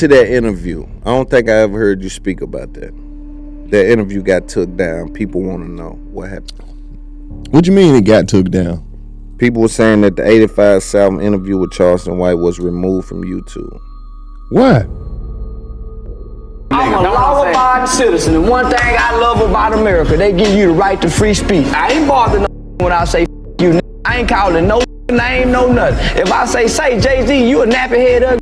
into that interview. I don't think I ever heard you speak about that. That interview got took down. People want to know what happened. What you mean it got took down? People were saying that the 85 South interview with Charleston White was removed from YouTube. Why? I'm a law-abiding citizen, and one thing I love about America, they give you the right to free speech. I ain't bothered no when I say you. I ain't calling no name, no nothing. If I say Jay-Z, you a nappy head ugly,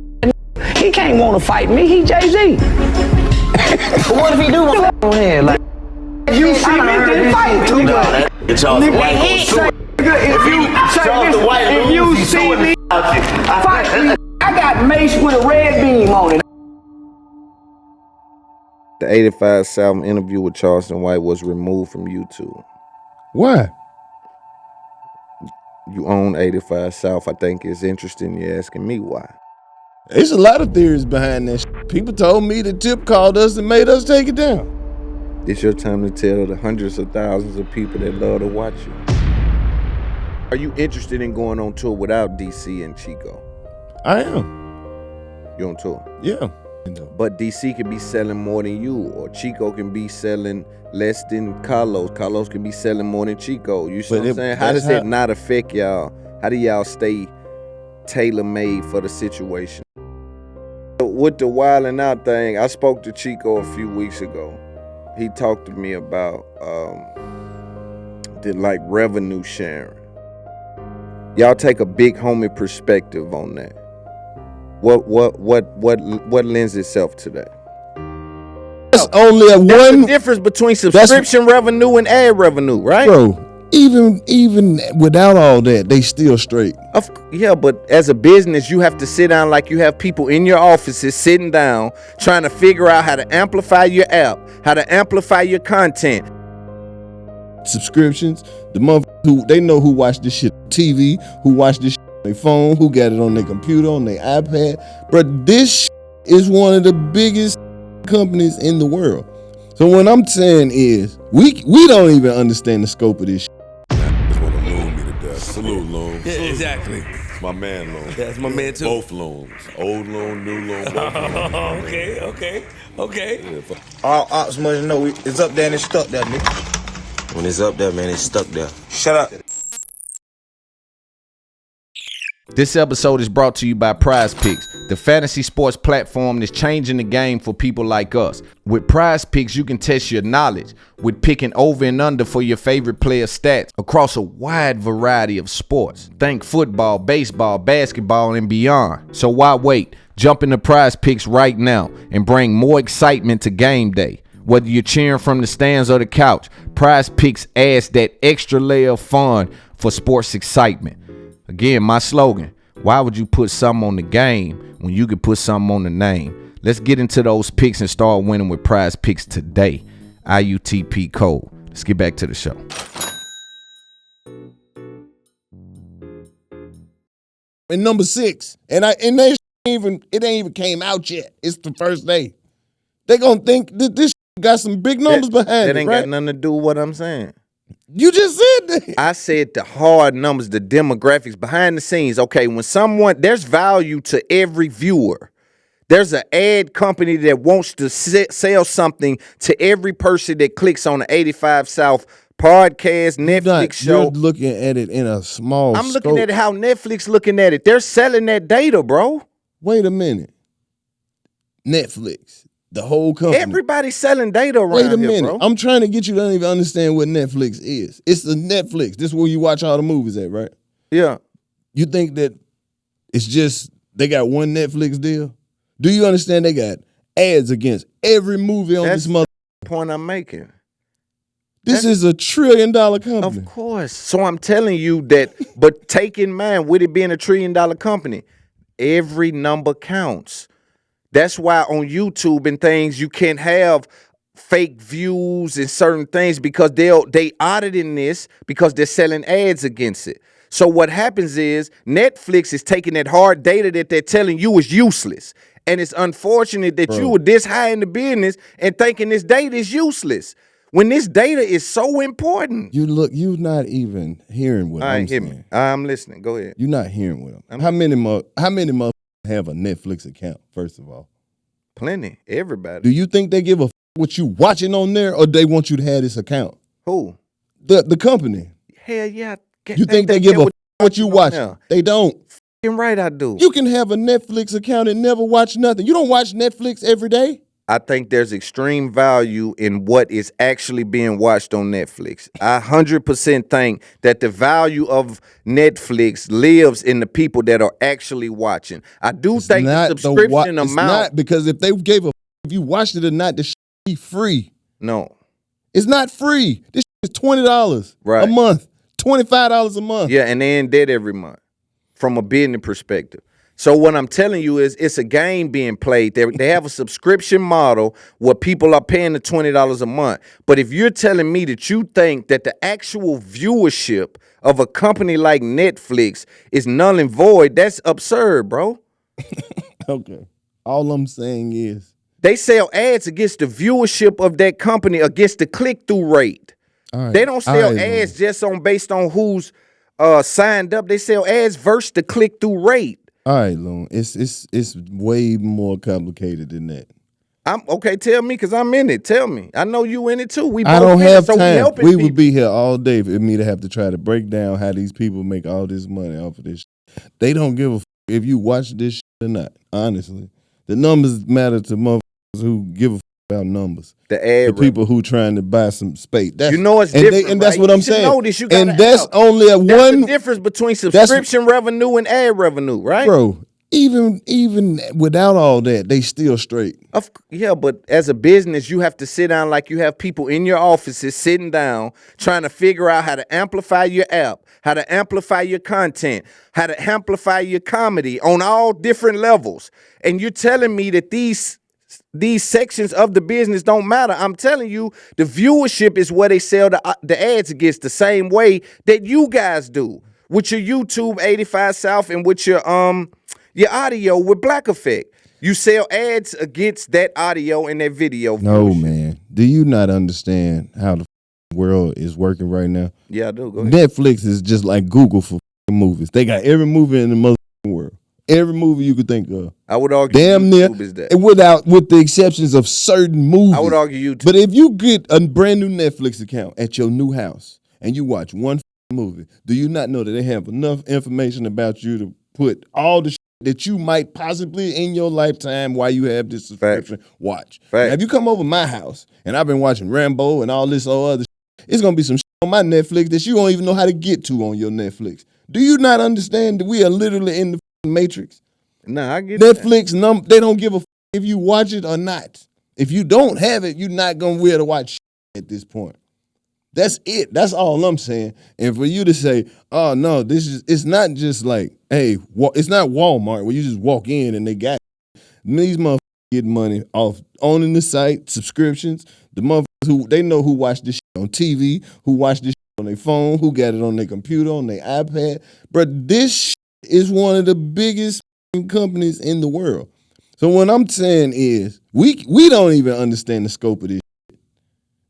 he can't want to fight me. He Jay-Z. But what if he do want to on here? Like, you see me, then fight me. It's all the white If you see me, fight me. I got mace with a red beam on it. The 85 South interview with Charleston White was removed from YouTube. Why? You own 85 South. I think it's interesting you're asking me why. There's a lot of theories behind that shit. People told me that Tip called us and made us take it down. It's your time to tell the hundreds of thousands of people that love to watch you. Are you interested in going on tour without DC and Chico? I am. You on tour? Yeah. But DC can be selling more than you, or Chico can be selling less than Karlous. Karlous can be selling more than Chico. You see what I'm saying? How does that not affect y'all? How do y'all stay tailor-made for the situation? With the wilding out thing, I spoke to Chico a few weeks ago. He talked to me about the revenue sharing. Y'all take a big homie perspective on that. What lends itself to that? That's only There's a difference between subscription revenue and ad revenue, right? Bro, even without all that, they still straight. Yeah, but as a business, you have to sit down like you have people in your offices sitting down trying to figure out how to amplify your app, how to amplify your content. Subscriptions, the motherfuckers who they know who watch this shit on TV, who watch this shit on their phone, who got it on their computer, on their iPad. But this shit is one of the biggest companies in the world. So what I'm saying is, we don't even understand the scope of this shit. That's what Loon me to death. Salute, Loon. Yeah, exactly. It's my man, Loon. That's my man, too. Both Loons. Old Loon, new Loon, both Loons. Okay. Yeah, All ops must know it's up there and it's stuck there, nigga. When it's up there, man, it's stuck there. Shut up. This episode is brought to you by Prize Picks, the fantasy sports platform that's changing the game for people like us. With Prize Picks, you can test your knowledge with picking over and under for your favorite player stats across a wide variety of sports. Think football, baseball, basketball, and beyond. So why wait? Jump into Prize Picks right now and bring more excitement to game day. Whether you're cheering from the stands or the couch, Prize Picks adds that extra layer of fun for sports excitement. Again, my slogan, why would you put something on the game when you could put something on the name? Let's get into those picks and start winning with Prize Picks today. IUTP code. Let's get back to the show. And number 6, and they it ain't even came out yet. It's the first day. They gonna think that this got some big numbers behind it, That ain't got nothing to do with what I'm saying. You just said that. I said the hard numbers, the demographics behind the scenes. Okay, when there's value to every viewer. There's an ad company that wants to sell something to every person that clicks on the 85 South podcast, Netflix show. You're looking at it in a small I'm scope. looking at how Netflix looking at it. They're selling that data, bro. Wait a minute. Netflix, the whole company. Everybody's selling data around Wait a here, minute. bro. I'm trying to get you to even understand what Netflix is. It's the Netflix. This is where you watch all the movies at, right? Yeah. You think that it's just they got one Netflix deal? Do you understand they got ads against every movie on this mother? That's the point I'm making. This is a $1 trillion company. Of course. So I'm telling you that, but take in mind, with it being a $1 trillion company, every number counts. That's why on YouTube and things, you can't have fake views and certain things because they auditing this because they're selling ads against it. So what happens is Netflix is taking that hard data that they're telling you is useless. And it's unfortunate that you were this high in the business and thinking this data is useless when this data is so important. You're not even hearing what I'm saying. I'm listening. Go ahead. You're not hearing what I'm. How many motherfuckers have a Netflix account? First of all, Plenty. Everybody. Do you think they give a what you watching on there, or they want you to have this account? Who? The company. Hell yeah. You think they give a what you watching? They don't. F***ing right I do. You can have a Netflix account and never watch nothing. You don't watch Netflix every day? I think there's extreme value in what is actually being watched on Netflix. I 100% think that the value of Netflix lives in the people that are actually watching. I do think the subscription it's amount. not, because if they gave a if you watched it or not, the shit be free. No. It's not free. This shit is $20 right. a month, $25 a month. Yeah, and they in debt every month from a business perspective. So what I'm telling you is it's a game being played. They have a subscription model where people are paying the $20 a month. But if you're telling me that you think that the actual viewership of a company like Netflix is null and void, that's absurd, bro. Okay. All I'm saying is they sell ads against the viewership of that company, against the click-through rate. Right. They don't sell ads just based on who's signed up. They sell ads versus the click-through rate. All right, Loon. It's way more complicated than that. I'm okay. Tell me, because I'm in it. Tell me. I know you in it too. I don't have time. We would be here all day for me to have to try to break down how these people make all this money off of this shit. They don't give a if you watch this shit or not. Honestly, the numbers matter to motherfuckers who give a about numbers. The people who trying to buy some space. That's, you know it's different, and that's right? what I'm saying. And that's only the difference between subscription revenue and ad revenue, right? Bro, even without all that, they still straight. Yeah, but as a business, you have to sit down like you have people in your offices sitting down trying to figure out how to amplify your app, how to amplify your content, how to amplify your comedy on all different levels. And you're telling me that these sections of the business don't matter. I'm telling you, the viewership is where they sell the ads against, the same way that you guys do with your YouTube 85 South and with your audio with Black Effect. You sell ads against that audio and that video. No, man. Do you not understand how the world is working right now? Yeah, I do. Go ahead. Netflix is just like Google for movies. They got every movie in the motherfucking world. Every movie you could think of. I would argue damn YouTube near, is that. With the exceptions of certain movies. I would argue YouTube. But if you get a brand new Netflix account at your new house and you watch one movie, do you not know that they have enough information about you to put all the shit that you might possibly in your lifetime while you have this subscription watch? Now, if you come over my house and I've been watching Rambo and all this other shit, it's going to be some shit on my Netflix that you don't even know how to get to on your Netflix. Do you not understand that we are literally in the Matrix? Nah, I get Netflix, they don't give a if you watch it or not. If you don't have it, you're not going to be able to watch at this point. That's it. That's all I'm saying. And for you to say, oh, no, it's not just like, hey, it's not Walmart where you just walk in and they got it. These motherfuckers get money off owning the site, subscriptions. The motherfuckers they know who watch this shit on TV, who watch this shit on their phone, who got it on their computer, on their iPad. But this shit is one of the biggest companies in the world. So what I'm saying is we don't even understand the scope of this shit.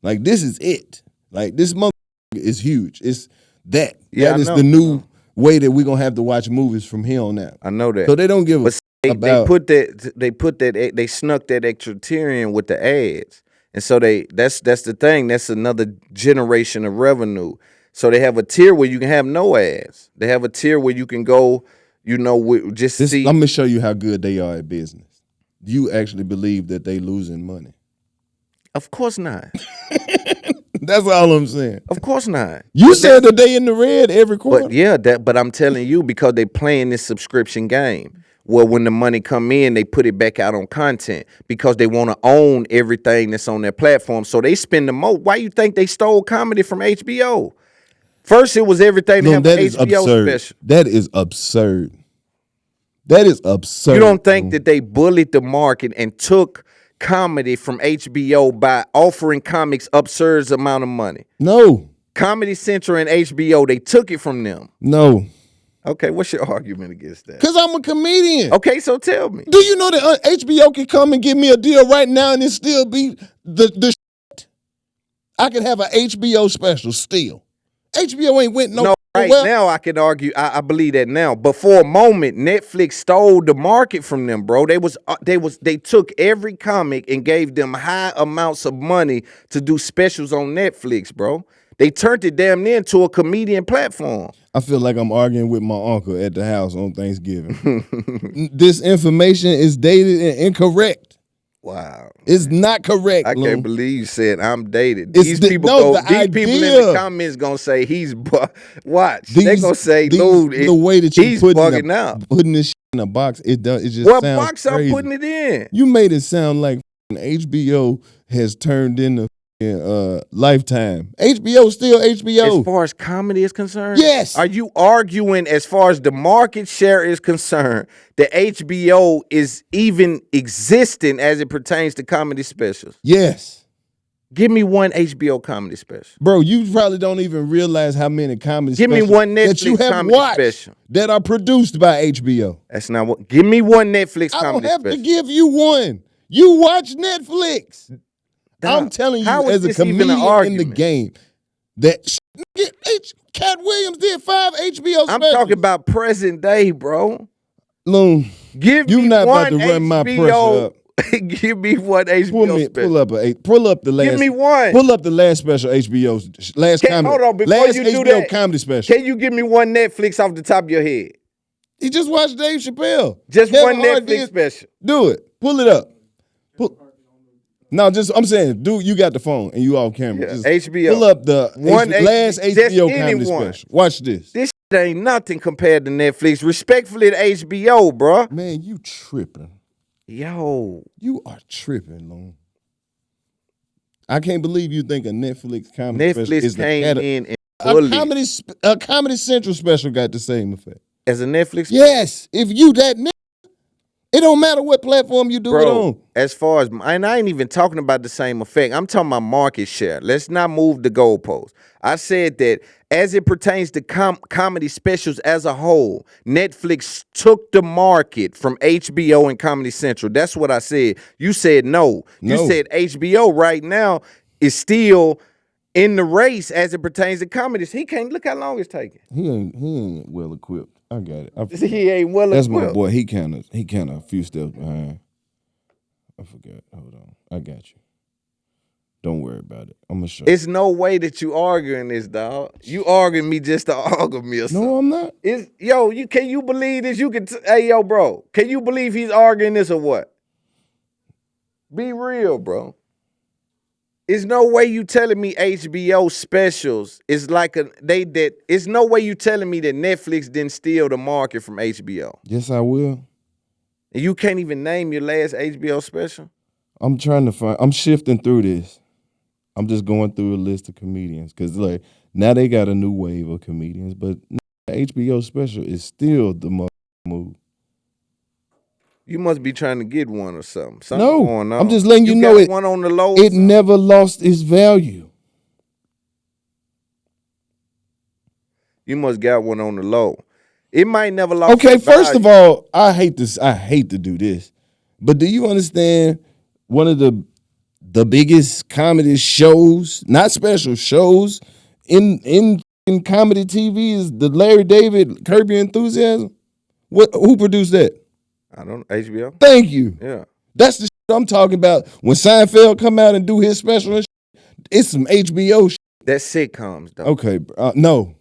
Like, this is it. Like, this motherfucker is huge. It's that. Yeah, that is the new way that we're gonna have to watch movies from here on out. I know that. So they don't give a about. They snuck that extra tier in with the ads. And so that's the thing. That's another generation of revenue. So they have a tier where you can have no ads. They have a tier where you can go, see. I'm gonna show you how good they are at business. You actually believe that they losing money? Of course not. That's all I'm saying. Of course not. You said that they in the red every quarter. But I'm telling you, because they playing this subscription game. Well, when the money come in, they put it back out on content because they want to own everything that's on their platform. So they spend the most. Why you think they stole comedy from HBO? First, it was everything to have an HBO special. That is absurd. That is absurd. You don't think that they bullied the market and took comedy from HBO by offering comics absurd amount of money? No. Comedy Central and HBO, they took it from them. No. Okay, what's your argument against that? Because I'm a comedian. Okay, so tell me. Do you know that HBO can come and give me a deal right now and it still be the shit? I could have an HBO special still. HBO ain't went no Right well, now, I can argue. I believe that now, but for a moment, Netflix stole the market from them, bro. They took every comic and gave them high amounts of money to do specials on Netflix, bro. They turned it damn near into a comedian platform. I feel like I'm arguing with my uncle at the house on Thanksgiving. This information is dated and incorrect. Wow, it's not correct. I Lou. can't believe you said I'm dated. It's These the- people no, go. the These people in idea. the comments gonna say he's watch. They gonna say, these- dude, the way that you he's putting bugging out. putting this shit in a box, it just What sounds box crazy. I'm putting it in? You made it sound like HBO has turned into Lifetime. HBO still HBO. As far as comedy is concerned? Yes. Are you arguing as far as the market share is concerned that HBO is even existing as it pertains to comedy specials? Yes. Give me one HBO comedy special. Bro, you probably don't even realize how many comedy Give me specials one that you Netflix have comedy watched special. that are produced by HBO. That's not what. Give me one Netflix I don't comedy have special. to give you one. You watch Netflix. Dog, I'm telling how you, is as a this even an comedian in the argument? game, that Katt Williams did 5 HBO specials. I'm talking about present day, bro. Loon, Give you me not one about to run my pressure HBO. up. Give me one HBO special. Pull up the last. Give me one. Pull up the last special HBO. Hold on, before last you do HBO that, comedy special. Can you give me one Netflix off the top of your head? He just watched Dave Chappelle. Just Kevin one Hart Netflix did- special. Do it. Pull it up. No, I'm saying, dude, you got the phone and you off camera. Yeah, Just HBO. Pull up the One last just HBO comedy anyone. special. Watch this. This shit ain't nothing compared to Netflix. Respectfully to HBO, bruh. Man, you tripping. Yo. You are tripping, Lone. I can't believe you think a Netflix comedy special Netflix is the came category. in and bullied A Comedy Central special got the same effect. as a Netflix. Yes, if you that nigga, it don't matter what platform you do it Bro, on. as far as, and I ain't even talking about the same effect. I'm talking about market share. Let's not move the goalposts. I said that as it pertains to comedy specials as a whole, Netflix took the market from HBO and Comedy Central. That's what I said. You said no. You No. said HBO right now is still in the race as it pertains to comedies. He can't look how long it's taking. He ain't well equipped. I got it. He ain't well That's equipped. my boy. He kind of a few steps behind. I forgot. Hold on. I got you. Don't worry about it. I'm gonna show you. It's no way that you arguing this, dog. You arguing me just to argue me or something. No, I'm not. Can you believe this? Hey, yo, bro, can you believe he's arguing this or what? Be real, bro. It's no way you telling me HBO specials is like it's no way you telling me that Netflix didn't steal the market from HBO. Yes, I will. And you can't even name your last HBO special? I'm shifting through this. I'm just going through a list of comedians because like now they got a new wave of comedians, but the HBO special is still the move. You must be trying to get one or something. Something No, going on. I'm just letting you got know it. One on the low. It never lost its value. You must got one on the low. It might never lost. Okay, its first of value. all, I hate to do this, but do you understand one of the biggest comedy shows, not special shows, in comedy TV is the Larry David Curb Your Enthusiasm? Who produced that? I don't know. HBO? Thank you. Yeah. That's the shit I'm talking about. When Seinfeld come out and do his special and shit, it's some HBO shit. That's sitcoms, though. Okay, no.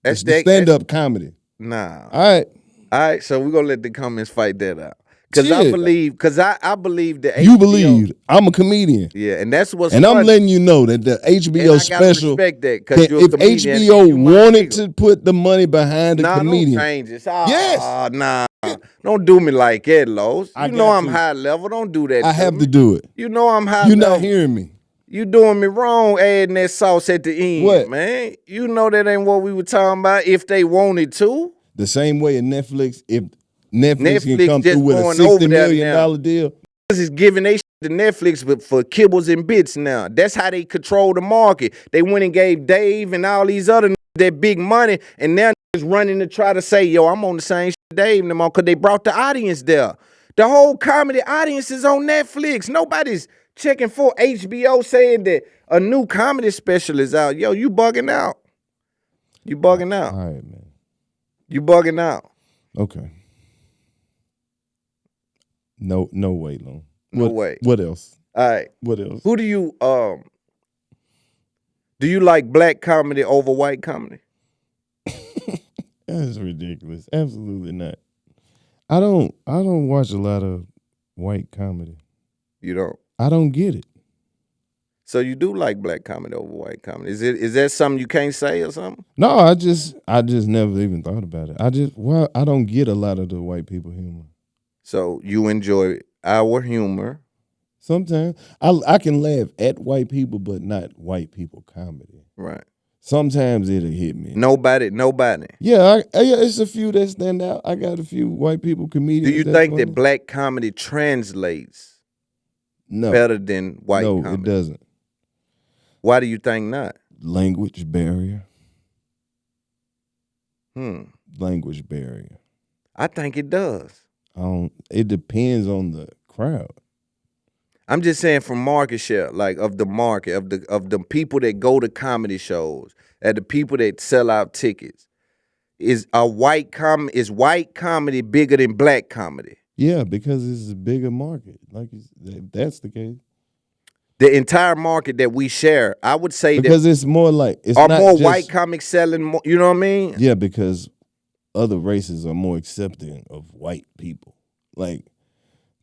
That's It's the stand-up comedy. Nah. All right, so we're going to let the comments fight that out. Because I Shit. believe that HBO. You believe. I'm a comedian. Yeah, and that's what's And funny. I'm letting you know that the HBO And I gotta special, respect that, 'cause you're a if comedian and HBO you my wanted nigga. to put the money behind the Nah, comedian, don't change it. Yes. Nah. Don't do me like that, Los. I You know got I'm to. high level. Don't do that I to have me. to do it. You know I'm high You're level. not hearing me. You doing me wrong adding that sauce at the end, What? man. You know that ain't what we were talking about if they wanted to. The same way in Netflix, if Netflix can Netflix come just through with a going over $60 there million now. deal, This is giving they shit to Netflix but for kibbles and bits now. That's how they control the market. They went and gave Dave and all these other that big money, and now is running to try to say, yo, I'm on the same shit Dave them on, because they brought the audience there. The whole comedy audience is on Netflix. Nobody's checking for HBO saying that a new comedy special is out. Yo, you bugging out. You bugging out. All right, man. You bugging out. Okay. No way, Lon. No way. What else? All right. What else? Who do you like black comedy over white comedy? That's ridiculous. Absolutely not. I don't watch a lot of white comedy. You don't. I don't get it. So you do like black comedy over white comedy? Is that something you can't say or something? No, I just never even thought about it. I don't get a lot of the white people humor. So you enjoy our humor. Sometimes I can laugh at white people, but not white people comedy. Right. Sometimes it'll hit me. Nobody. Yeah, it's a few that stand out. I got a few white people comedians. Do you think that black comedy translates better than white comedy? No, it doesn't. Why do you think not? Language barrier. Language barrier. I think it does. It depends on the crowd. I'm just saying from market share, like of the market, of the people that go to comedy shows, and the people that sell out tickets. Is white comedy bigger than black comedy? Yeah, because it's a bigger market. Like that's the case. The entire market that we share, I would say because it's more like it's are not more just, white comics selling more. You know what I mean? Yeah, because other races are more accepting of white people. Like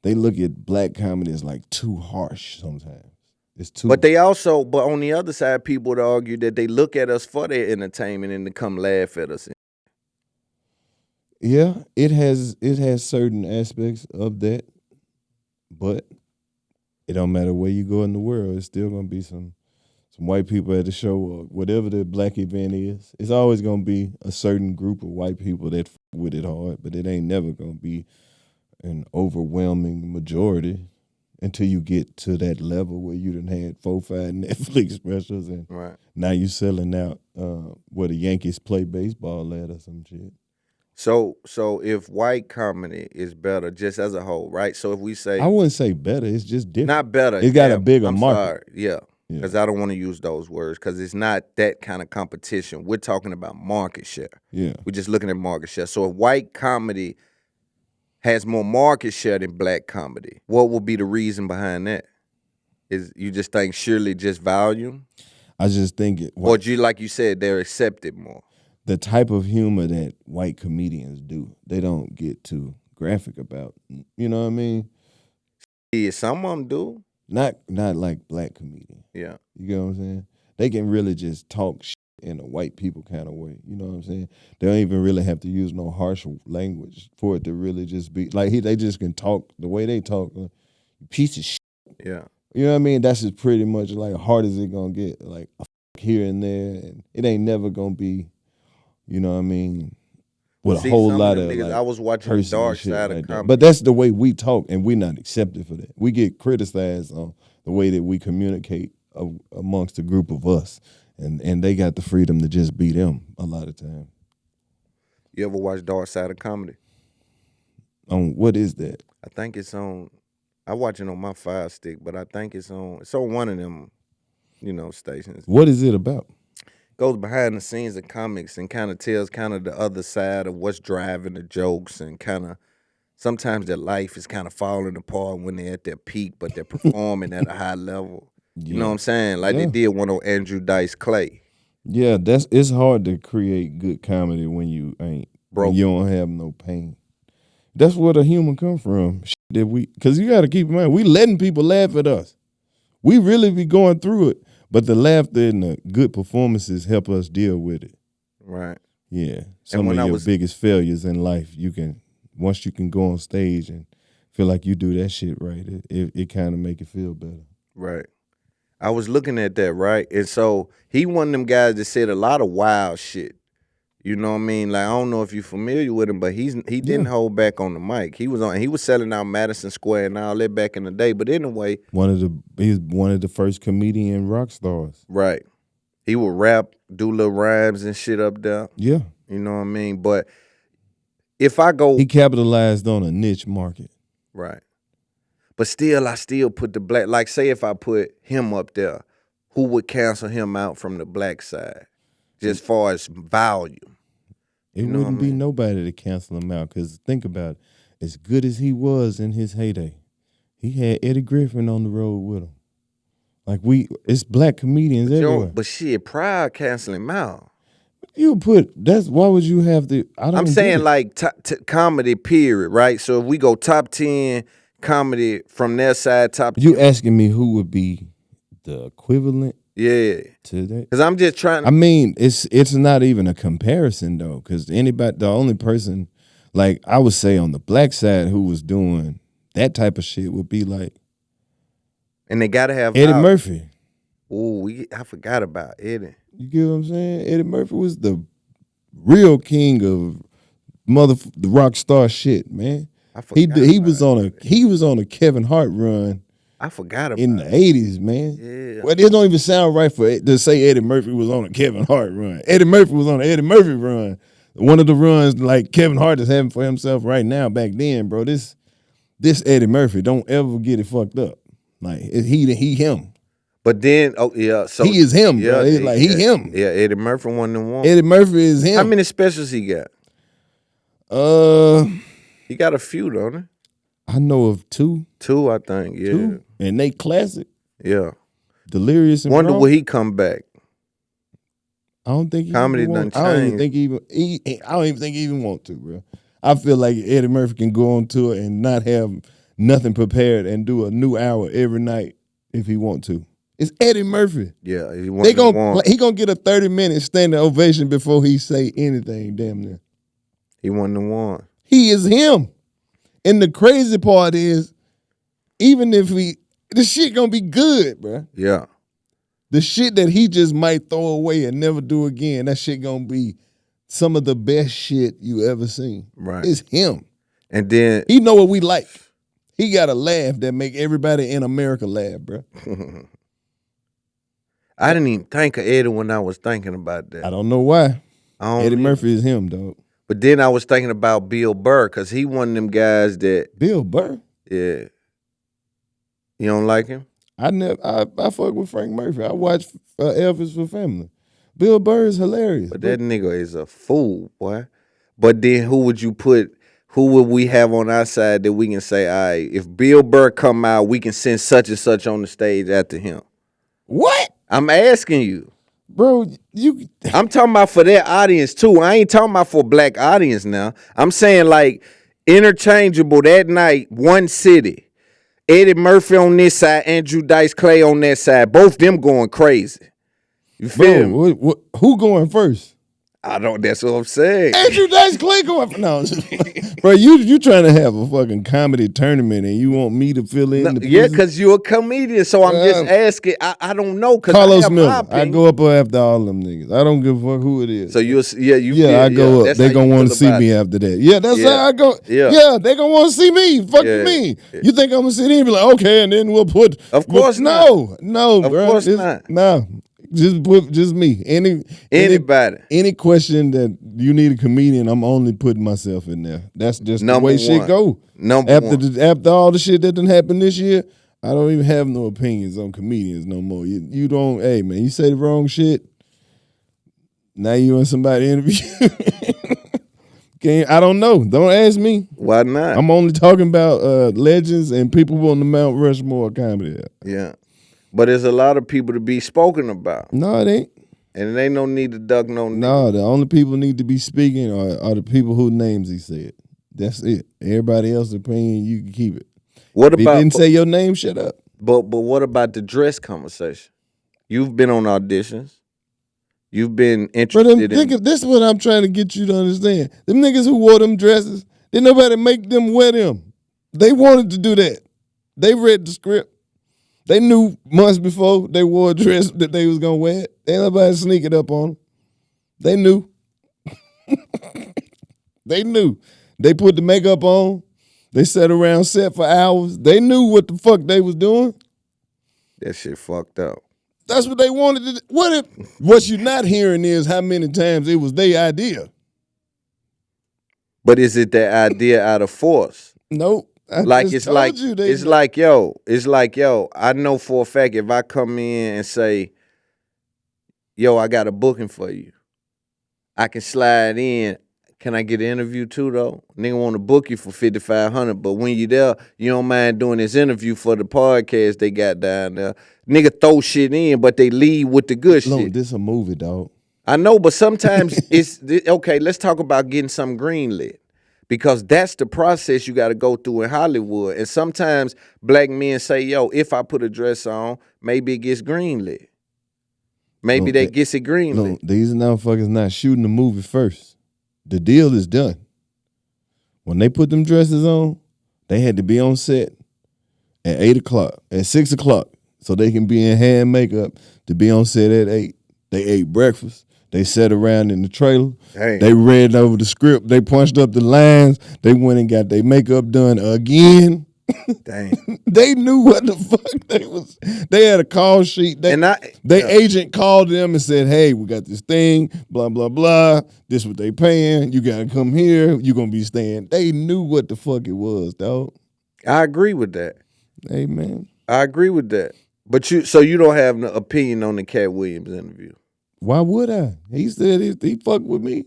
they look at black comedy as like too harsh sometimes. It's too. But on the other side, people would argue that they look at us for their entertainment and to come laugh at us. Yeah, it has certain aspects of that, but it don't matter where you go in the world. It's still gonna be some white people at the show or whatever the black event is. It's always gonna be a certain group of white people that with it hard, but it ain't never gonna be an overwhelming majority until you get to that level where you done had 4-5 Netflix specials and now you selling out where the Yankees play baseball at or some shit. So if white comedy is better just as a whole, right? So if we say I wouldn't say better, it's just different. Not better. It's got a bigger market. Sorry. Yeah. Because I don't want to use those words because it's not that kind of competition. We're talking about market share. Yeah. We're just looking at market share. So if white comedy has more market share than black comedy, what will be the reason behind that? Is you just think surely just volume? I just think or do you, like you said, they're accepted more? The type of humor that white comedians do, they don't get too graphic about. You know what I mean? Yeah, some of them do. Not like black comedians. Yeah. You get what I'm saying? They can really just talk shit in a white people kind of way. You know what I'm saying? They don't even really have to use no harsh language for it to really just be like they just can talk the way they talk. Piece of shit. Yeah. You know what I mean? That's just pretty much like hard as it gonna get. Like a here and there, and it ain't never gonna be. You know what I mean? With a whole lot of niggas, I was watching the dark side of comedy. But that's the way we talk, and we're not accepted for that. We get criticized on the way that we communicate amongst a group of us, and they got the freedom to just be them a lot of times. You ever watch Dark Side of Comedy? What is that? I think it's on. I watch it on my Fire Stick, but I think it's on one of them, stations. What is it about? Goes behind the scenes of comics and kind of tells kind of the other side of what's driving the jokes and kind of sometimes their life is kind of falling apart when they're at their peak, but they're performing at a high level. Yeah. You know what I'm saying? Like they did one on Andrew Dice Clay. Yeah, it's hard to create good comedy when you ain't broke. When you don't have no pain. That's where the humor come from. Because you got to keep in mind, we letting people laugh at us. We really be going through it. But the laughter and the good performances help us deal with it. Right. Yeah. Some of your biggest failures in life, once you can go on stage and feel like you do that shit right, it kind of make it feel better. Right. I was looking at that, right? And so he one of them guys that said a lot of wild shit. You know what I mean? Like I don't know if you're familiar with him, but he didn't hold back on the mic. He was selling out Madison Square and all that back in the day. But anyway, he's one of the first comedian rock stars. Right. He would rap, do little rhymes and shit up there. Yeah. You know what I mean? But if I go, he capitalized on a niche market. Right. But still, I still put the black. Like say if I put him up there, who would cancel him out from the black side? just far as volume. It wouldn't be nobody to cancel him out, because think about it. As good as he was in his heyday, he had Eddie Griffin on the road with him. Like it's black comedians everywhere. But shit, Pride cancel him out. Why would you have to? I'm saying like comedy period, right? So if we go top 10 comedy from their side, top 10. You asking me who would be the equivalent? Yeah. To that? Because I'm just trying. I mean, it's not even a comparison though, because the only person, like I would say on the black side who was doing that type of shit would be like, and they gotta have Eddie Murphy. Oh, I forgot about Eddie. You get what I'm saying? Eddie Murphy was the real king of the rock star shit, man. He was on a Kevin Hart run. I forgot about in the 80s, man. Yeah. Well, it don't even sound right to say Eddie Murphy was on a Kevin Hart run. Eddie Murphy was on an Eddie Murphy run. One of the runs like Kevin Hart is having for himself right now. Back then, bro, this Eddie Murphy, don't ever get it fucked up. Like he him. But then, so he is him, bro. It's like he him. Yeah, Eddie Murphy one of them ones. Eddie Murphy is him. How many specials he got? He got a few, don't he? I know of two. Two, I think, yeah. Two. And they classic. Yeah. Delirious and Wonder Wrong. will he come back? I don't think he comedy done changed. I don't even think he even want to, bro. I feel like Eddie Murphy can go on tour and not have nothing prepared and do a new hour every night if he want to. It's Eddie Murphy. Yeah, he gonna get a 30-minute standing ovation before he say anything. Damn near. He won the one. He is him. And the crazy part is, even if the shit gonna be good, bro. Yeah. The shit that he just might throw away and never do again, that shit gonna be some of the best shit you ever seen. Right. It's him. And then he know what we like. He got a laugh that make everybody in America laugh, bro. I didn't even think of Eddie when I was thinking about that. I don't know why. Eddie Murphy is him, dog. But then I was thinking about Bill Burr, because he one of them guys that... Bill Burr? Yeah. You don't like him? I fuck with Frank Murphy. I watch Elvis for Family. Bill Burr is hilarious. But that nigga is a fool, boy. But then who would we have on our side that we can say, all right, if Bill Burr come out, we can send such and such on the stage after him? What? I'm asking you. Bro, I'm talking about for their audience too. I ain't talking about for black audience now. I'm saying like interchangeable that night, one city. Eddie Murphy on this side, Andrew Dice Clay on that side. Both them going crazy. You feel me? Who going first? That's what I'm saying. Andrew Dice Clay going first. No, bro, you trying to have a fucking comedy tournament and you want me to fill in the yeah, because you're a comedian, so I'm just asking. I don't know. Karlous Miller. I go up after all them niggas. I don't give a fuck who it is. So I go up. They gonna want to see me after that. Yeah, that's how I go. Yeah, they gonna want to see me. Fuck me. Yeah. You think I'm gonna sit here and be like, okay, and then we'll put. Of course not. No, of bro. Course not. No. Just me. Anybody. Any question that you need a comedian, I'm only putting myself in there. That's just the way shit go. After all the shit that done happened this year, I don't even have no opinions on comedians no more. You don't, hey man, you say the wrong shit, now you in somebody interview. I don't know. Don't ask me. Why not? I'm only talking about legends and people on the Mount Rushmore comedy. Yeah. But there's a lot of people to be spoken about. No, it ain't. And it ain't no need to duck no name. No, the only people need to be speaking are the people whose names he said. That's it. Everybody else's opinion, you can keep it. What if about he didn't say your name, shut up. But what about the dress conversation? You've been on auditions. You've been interested in... This is what I'm trying to get you to understand. Them niggas who wore them dresses, didn't nobody make them wear them. They wanted to do that. They read the script. They knew months before they wore a dress that they was gonna wear it. Ain't nobody sneak it up on them. They knew. They knew. They put the makeup on. They sat around set for hours. They knew what the fuck they was doing. That shit fucked up. That's what they wanted to do. What you're not hearing is how many times it was their idea. But is it that idea out of force? Nope. It's like, yo, I know for a fact if I come in and say, yo, I got a booking for you, I can slide in. Can I get an interview too though? Nigga want to book you for $5,500, but when you there, you don't mind doing this interview for the podcast they got down there. Nigga throw shit in, but they leave with the good shit. This a movie, dog. I know, but sometimes it's okay. Let's talk about getting something greenlit, because that's the process you got to go through in Hollywood. And sometimes black men say, "Yo, if I put a dress on, maybe it gets greenlit. Maybe they gets it greenlit." No, these motherfuckers not shooting the movie first. The deal is done. When they put them dresses on, they had to be on set at 8 o'clock, at 6 o'clock, so they can be in hair and makeup to be on set at 8. They ate breakfast. They sat around in the trailer. Damn. They read over the script. They punched up the lines. They went and got their makeup done again. Dang. They knew what the fuck they was. They had a call sheet. Agent called them and said, "Hey, we got this thing, blah, blah, blah. This what they paying. You got to come here. You going to be staying." They knew what the fuck it was, dog. I agree with that. Hey, man. I agree with that. But you don't have an opinion on the Katt Williams interview? Why would I? He said he fucked with me.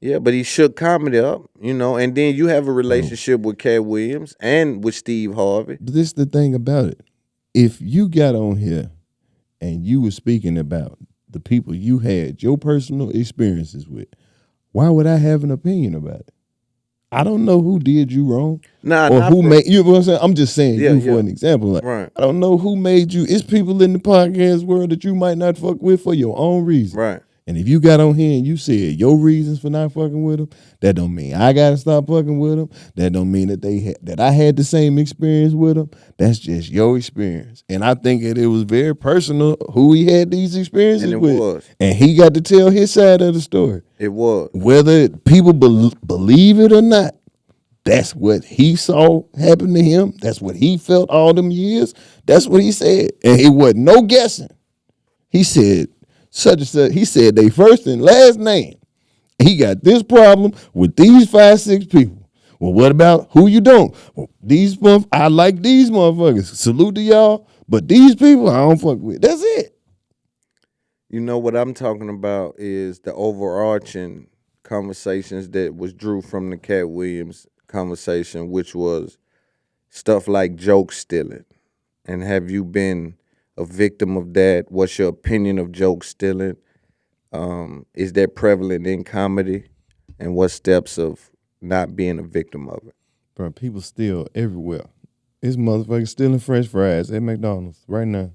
Yeah, but he shook comedy up, and then you have a relationship with Katt Williams and with Steve Harvey. But this is the thing about it. If you got on here and you were speaking about the people you had your personal experiences with, why would I have an opinion about it? I don't know who did you wrong. Or who made you know what I'm saying? I'm just saying for an example. Like, right. I don't know who made you. It's people in the podcast world that you might not fuck with for your own reason. Right. And if you got on here and you said your reasons for not fucking with them, that don't mean I gotta stop fucking with them. That don't mean that I had the same experience with them. That's just your experience. And I think it was very personal who he had these experiences with. Was. And he got to tell his side of the story. It was. Whether people believe it or not, that's what he saw happen to him. That's what he felt all them years. That's what he said. And it wasn't no guessing. He said, such and such, he said they first and last name. He got this problem with these 5-6 people. Well, what about who you don't? Well, I like these motherfuckers. Salute to y'all, but these people I don't fuck with. That's it. You know what I'm talking about is the overarching conversations that was drew from the Katt Williams conversation, which was stuff like joke stealing. And have you been a victim of that? What's your opinion of joke stealing? Is that prevalent in comedy? And what steps of not being a victim of it? Bro, people steal everywhere. This motherfucker stealing French fries at McDonald's right now.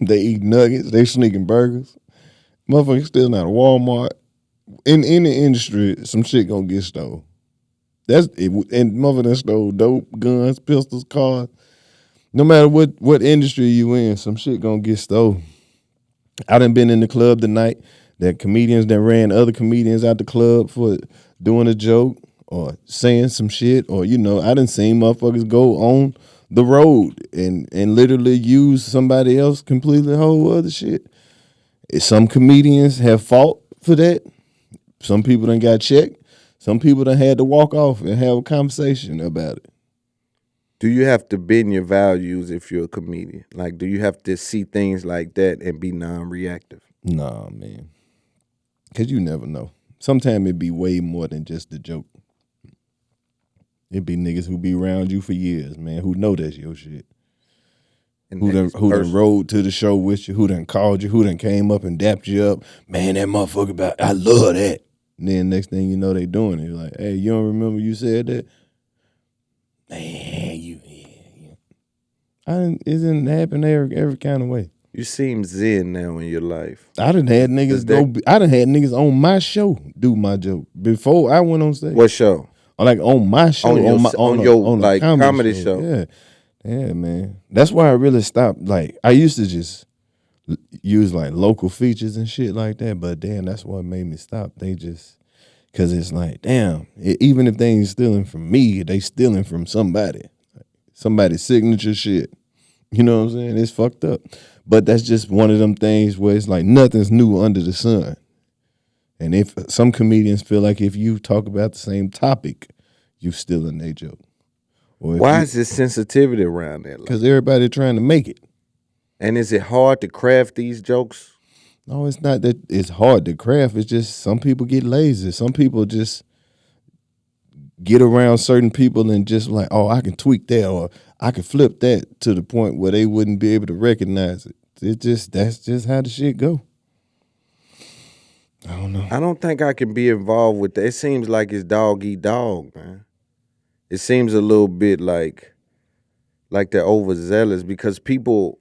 They eat nuggets. They sneaking burgers. Motherfuckers stealing out of Walmart. In the industry, some shit gonna get stole. That's it. And motherfuckers stole dope, guns, pistols, cars. No matter what industry you in, some shit gonna get stole. I done been in the club tonight that comedians that ran other comedians out the club for doing a joke or saying some shit, or I done seen motherfuckers go on the road and literally use somebody else completely whole other shit. Some comedians have fought for that. Some people done got checked. Some people done had to walk off and have a conversation about it. Do you have to bend your values if you're a comedian? Like, do you have to see things like that and be non-reactive? Nah, man. Because you never know. Sometimes it be way more than just a joke. It be niggas who be around you for years, man, who know that's your shit. And who done rode to the show with you, who done called you, who done came up and dapped you up. Man, that motherfucker, I love that. And then next thing you know, they doing it. Like, hey, you don't remember you said that? Man, it didn't happen every kind of way. You seem zen now in your life. I done had niggas on my show do my joke before I went on stage. What show? Like on my show, on your comedy show. Yeah, man. That's why I really stopped. Like, I used to just use like local features and shit like that, but damn, that's what made me stop. Cause it's like, damn, even if they ain't stealing from me, they stealing from somebody's signature shit. You know what I'm saying? It's fucked up. But that's just one of them things where it's like nothing's new under the sun. And if some comedians feel like if you talk about the same topic, you stealing their joke. Why is this sensitivity around that? Because everybody trying to make it. And is it hard to craft these jokes? No, it's not that it's hard to craft. It's just some people get lazy. Some people just get around certain people and just like, oh, I can tweak that or I can flip that to the point where they wouldn't be able to recognize it. That's just how the shit go. I don't know. I don't think I can be involved with that. It seems like it's dog eat dog, man. It seems a little bit like they're overzealous because people,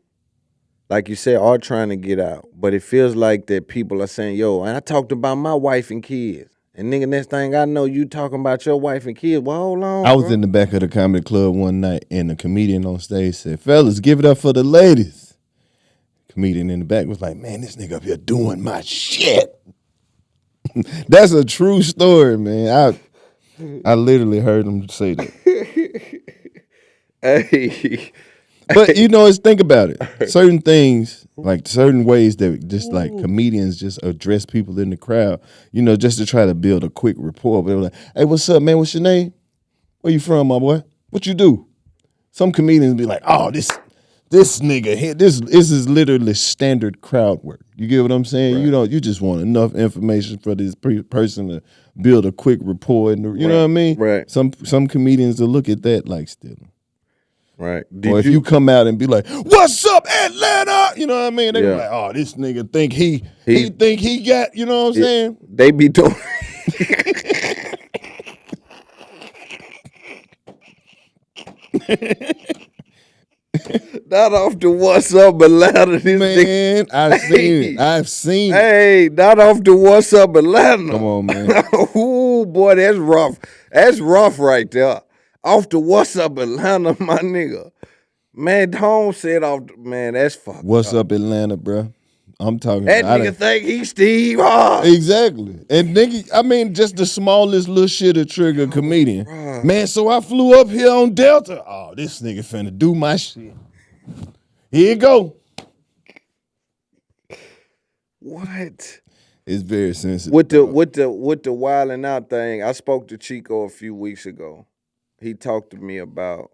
like you said, are trying to get out. But it feels like that people are saying, yo, and I talked about my wife and kids. And nigga, next thing I know, you talking about your wife and kids. Well, hold on. I was in the back of the comedy club one night and the comedian on stage said, fellas, give it up for the ladies. Comedian in the back was like, man, this nigga up here doing my shit. That's a true story, man. I literally heard him say that. Hey. But think about it. Certain things, like certain ways that just like comedians just address people in the crowd, just to try to build a quick rapport. But they were like, hey, what's up, man? What's your name? Where you from, my boy? What you do? Some comedians be like, oh, this nigga here, this is literally standard crowd work. You get what I'm saying? Right. You just want enough information for this person to build a quick rapport. And you know what I mean? Right. Some comedians will look at that like stealing. Right. Or if you come out and be like, what's up, Atlanta? You know what I mean? They be like, oh, this nigga think he think he got, you know what I'm saying? They be doing not off the what's up Atlanta. This man, I've seen it. Hey, not off the what's up Atlanta. Come on, man. Ooh, boy, that's rough. That's rough right there. Off the what's up Atlanta, my nigga. Man, Holmes said man, that's fucked What's up Atlanta, bro? I'm talking that nigga think he's Steve Harvey. Exactly. And nigga, I mean, just the smallest little shit to trigger a comedian. Man, so I flew up here on Delta. Oh, this nigga finna do my shit. Here you go. What? It's very sensitive. With the wilding out thing, I spoke to Chico a few weeks ago. He talked to me about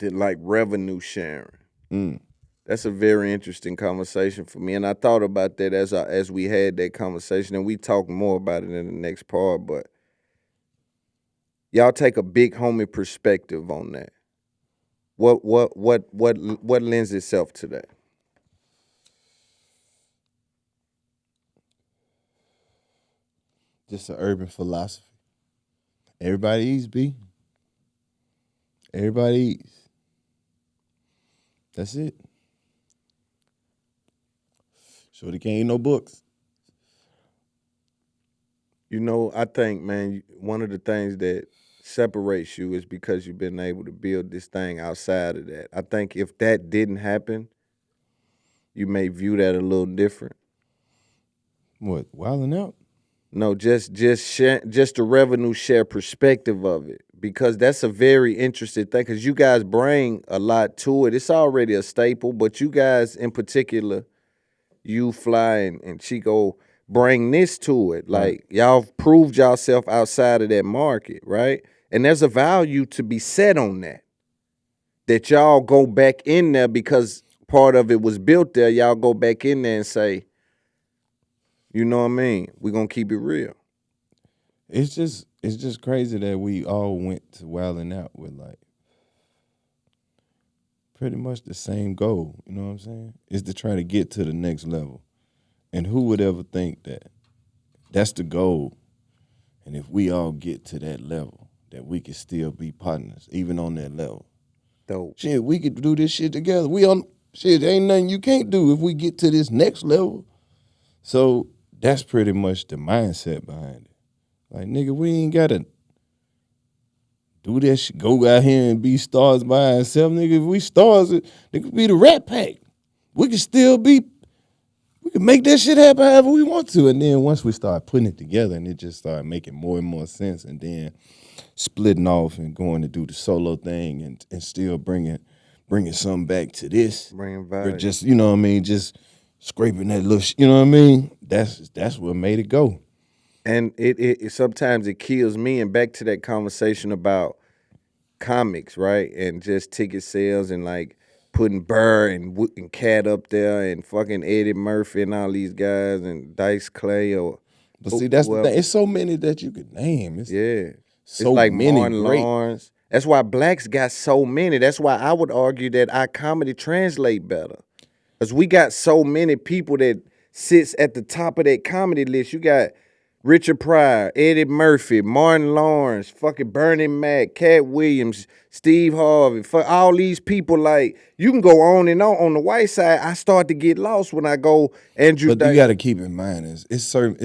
revenue sharing. That's a very interesting conversation for me, and I thought about that as we had that conversation, and we talk more about it in the next part. But y'all take a big homie perspective on that. What lends itself to that? Just an urban philosophy. Everybody eats, B. Everybody eats. That's it. Shorty can't eat no books. I think, man, one of the things that separates you is because you've been able to build this thing outside of that. I think if that didn't happen, you may view that a little different. What, wilding out? No, just the revenue share perspective of it, because that's a very interesting thing. Because you guys bring a lot to it. It's already a staple, but you guys in particular, you Fly and Chico, bring this to it. Like y'all proved yourself outside of that market, right? And there's a value to be set on that y'all go back in there because part of it was built there. Y'all go back in there and say, you know what I mean? We're going to keep it real. It's just crazy that we all went to wilding out with like pretty much the same goal. You know what I'm saying? Is to try to get to the next level. And who would ever think that that's the goal? And if we all get to that level, that we could still be partners, even on that level. Dope. Shit, we could do this shit together. Ain't nothing you can't do if we get to this next level. So that's pretty much the mindset behind it. Like, nigga, we ain't gotta do that shit, go out here and be stars by ourselves. Nigga, if we stars, it could be the Rat Pack. We can make that shit happen however we want to. And then once we start putting it together and it just started making more and more sense, and then splitting off and going to do the solo thing and still bringing something back to this. Bringing value. Or just, you know what I mean, just scraping that little you know what I mean? That's what made it go. And it sometimes it kills me. And back to that conversation about comics, right? And just ticket sales and like putting Burr and Katt up there and fucking Eddie Murphy and all these guys and Dice Clay or. But see, that's the thing. It's so many that you could name. So it's like many Martin Lawrence. That's why blacks got so many. That's why I would argue that our comedy translate better. Because we got so many people that sits at the top of that comedy list. You got Richard Pryor, Eddie Murphy, Martin Lawrence, fucking Bernie Mac, Cat Williams, Steve Harvey. For all these people, like, you can go on and on. On the white side, I start to get lost when I go Andrew But you got to keep in mind, it's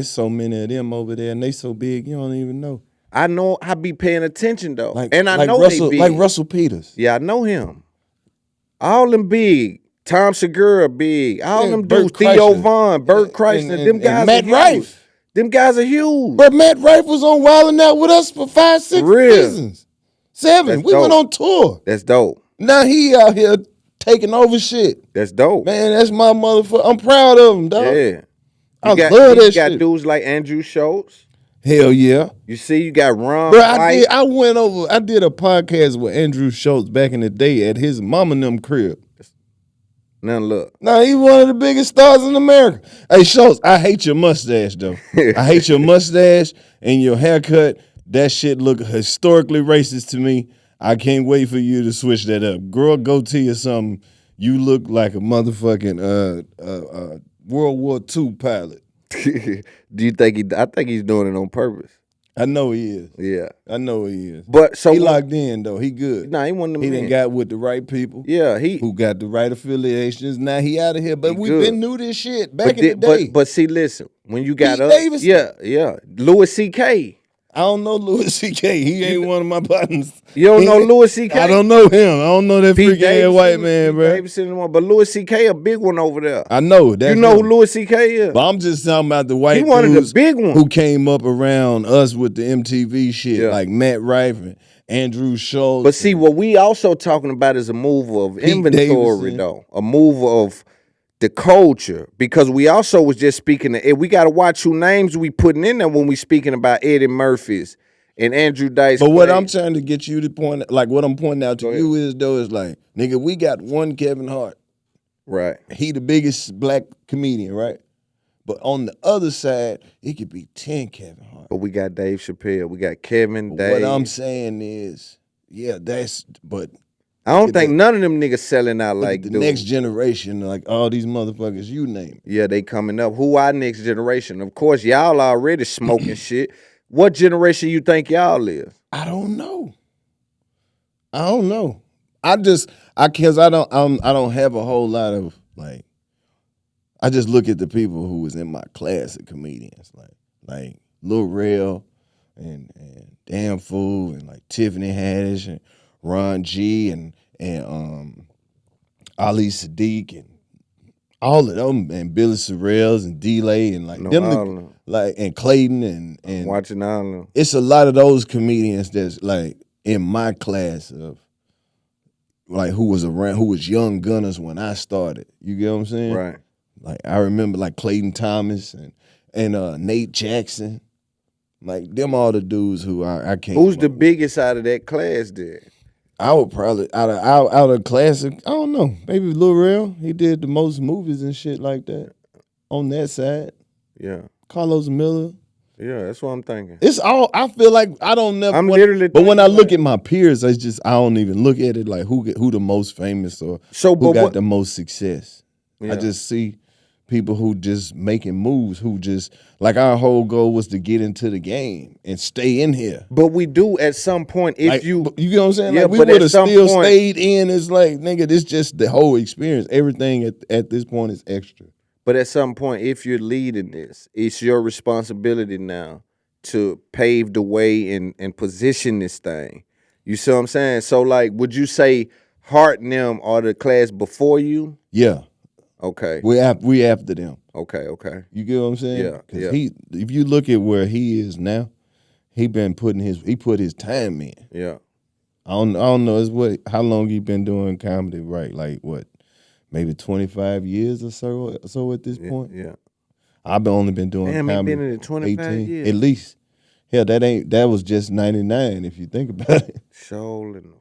so many of them over there, and they so big, you don't even know. I know I be paying attention, though. Like, and I like know Russell, they big. like Russell Peters. Yeah, I know him. All them big. Tom Segura big. All them dudes. Theo Vaughn, Bert Kreischer. Them guys Matt are huge. Rife. Them guys are huge. But Matt Rife was on Wild 'N Out with us for 5, 6 seasons. 7. That's we dope. went on tour. That's dope. Now he out here taking over shit. That's dope. Man, that's my motherfucker. I'm proud of him, dog. Yeah. I love that shit. shit. You got dudes like Andrew Schultz. Hell yeah. You see, you got Ron Bro, White. I did a podcast with Andrew Schultz back in the day at his mom and them crib. Now look. Now he's one of the biggest stars in America. Hey Schultz, I hate your mustache though. I hate your mustache and your haircut. That shit look historically racist to me. I can't wait for you to switch that up. Grow a goatee or something. You look like a motherfucking World War II pilot. Do you think I think he's doing it on purpose. I know he is. Yeah. I know he is. But so he locked in though. He good. Nah, he one of them He men. done got with the right people. Yeah, who got the right affiliations. Now he out of here. But we good. been knew this shit back in the day. But see, listen, when you got Pete up, Davidson. yeah, Louis C.K. I don't know Louis C.K. He ain't one of my partners. You don't know Louis C.K.? I don't know him. I don't know that Pete freaking ass white man, bro. Davidson, but Louis C.K. a big one over there. I know that. You know who Louis C.K. is? But I'm just talking about the white He one of the big ones who came up around us with the MTV shit, like Matt Rife and Andrew Schultz. But see, what we also talking about is a move of inventory, though. A move of the culture. Because we also was just speaking, we got to watch who names we putting in there when we speaking about Eddie Murphy's and Andrew Dice. But what I'm trying to get you to point, like what I'm pointing out to you is though, is like, nigga, we got one Kevin Hart. Right. He the biggest black comedian, right? But on the other side, it could be 10 Kevin Hart. But we got Dave Chappelle. We got Kevin, But Dave. what I'm saying is, but I don't think none of them niggas selling out like the next generation, like all these motherfuckers, you name it. Yeah, they coming up. Who our next generation? Of course, y'all already smoking shit. What generation you think y'all is? I don't know. I don't have a whole lot of like. I just look at the people who was in my class of comedians, like Lil Rel and Damn Fool and like Tiffany Haddish and Ron G and Ali Sadiq and all of them and Billy Sorrells and D-Lay and like them, like and Clayton and I'm watching all of them. It's a lot of those comedians that's like in my class of like who was around, who was young gunners when I started. You get what I'm saying? Right. Like I remember like Clayton Thomas and Nate Jackson, like them all the dudes who I can't. Who's the biggest out of that class there? I would probably out of classic. I don't know. Maybe Lil Rel. He did the most movies and shit like that on that side. Yeah. Carlos Miller. Yeah, that's what I'm thinking. It's all. I feel like I don't never. But when I look at my peers, I don't even look at it like who the most famous or who got the most success. Yeah. I just see people who just making moves, who just like our whole goal was to get into the game and stay in here. But we do at some point if like, you get what I'm saying? Yeah, like we but would have at some still point, stayed in. It's like, nigga, this just the whole experience. Everything at this point is extra. But at some point, if you're leading this, it's your responsibility now to pave the way and position this thing. You see what I'm saying? So like, would you say Hart and them are the class before you? Yeah. Okay. We after them. Okay. You get what I'm saying? Yeah. Because if you look at where he is now, he put his time in. Yeah. I don't know how long he been doing comedy, right? Like what, maybe 25 years or so at this point? Yeah. I've only been doing Damn, comedy. he been in it 25 years. At least. Hell, that was just 99 if you think about it. Charleston.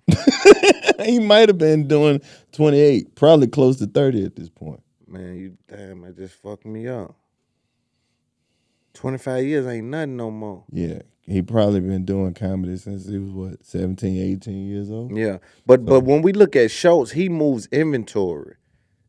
He might have been doing 28, probably close to 30 at this point. Man, it just fucked me up. 25 years ain't nothing no more. Yeah, he probably been doing comedy since he was, 17, 18 years old? Yeah, but when we look at Schultz, he moves inventory.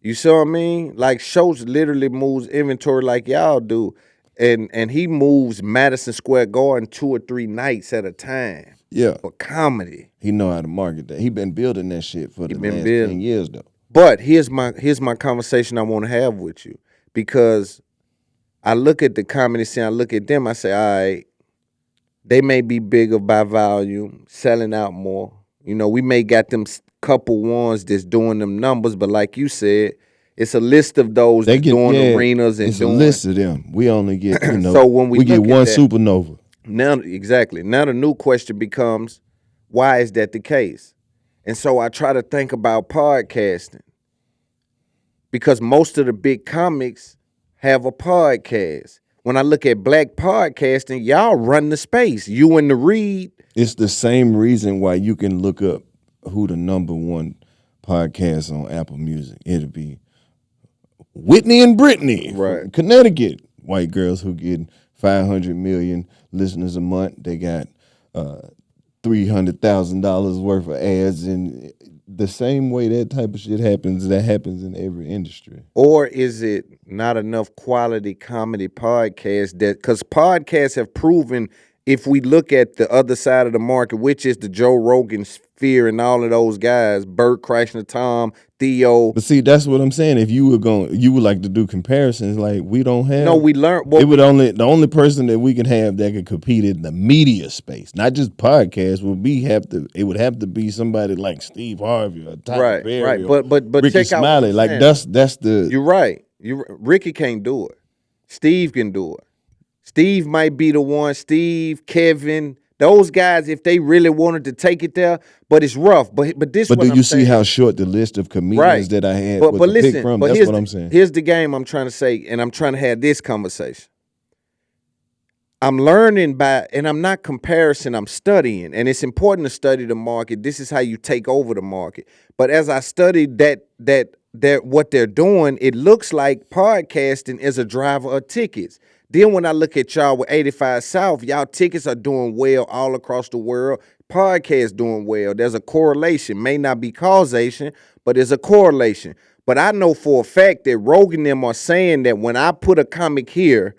You see what I mean? Like Schultz literally moves inventory like y'all do, and he moves Madison Square Garden 2 or 3 nights at a time. Yeah, For comedy. he know how to market that. He been building that shit for the last 10 years though. But here's my conversation I want to have with you, because I look at the comedy scene, I look at them, I say, all right, they may be bigger by volume, selling out more. You know, we may got them couple ones that's doing them numbers, but like you said, it's a list of those that's doing arenas and it's a list of them. We only get, so when we get one supernova. Now, exactly. Now the new question becomes, why is that the case? And so I try to think about podcasting, because most of the big comics have a podcast. When I look at black podcasting, y'all run the space. You and the Reed. It's the same reason why you can look up who the #1 podcast on Apple Music. It'll be Whitney and Brittany from Connecticut. White girls who get 500 million listeners a month. They got $300,000 worth of ads, and the same way that type of shit happens in every industry. Or is it not enough quality comedy podcasts because podcasts have proven, if we look at the other side of the market, which is the Joe Rogan sphere and all of those guys, Bert Kreischer, Tom, Theo. But see, that's what I'm saying. If you would like to do comparisons, like we don't have. No, we learned. The only person that we can have that could compete in the media space, not just podcasts, it would have to be somebody like Steve Harvey or Tyler Perry, right. Or But Ricky check out Smiley. Like that's the. You're right. Ricky can't do it. Steve can do it. Steve might be the one. Steve, Kevin, those guys, if they really wanted to take it there, but it's rough. But this. But do you see how short the list of comedians that I had was to pick from? That's what I'm saying. Here's the game I'm trying to say, and I'm trying to have this conversation. I'm learning and I'm not comparison, I'm studying. And it's important to study the market. This is how you take over the market. But as I studied that what they're doing, it looks like podcasting is a driver of tickets. Then when I look at y'all with 85 South, y'all tickets are doing well all across the world. Podcasts doing well. There's a correlation. May not be causation, but there's a correlation. But I know for a fact that Rogan and them are saying that when I put a comic here,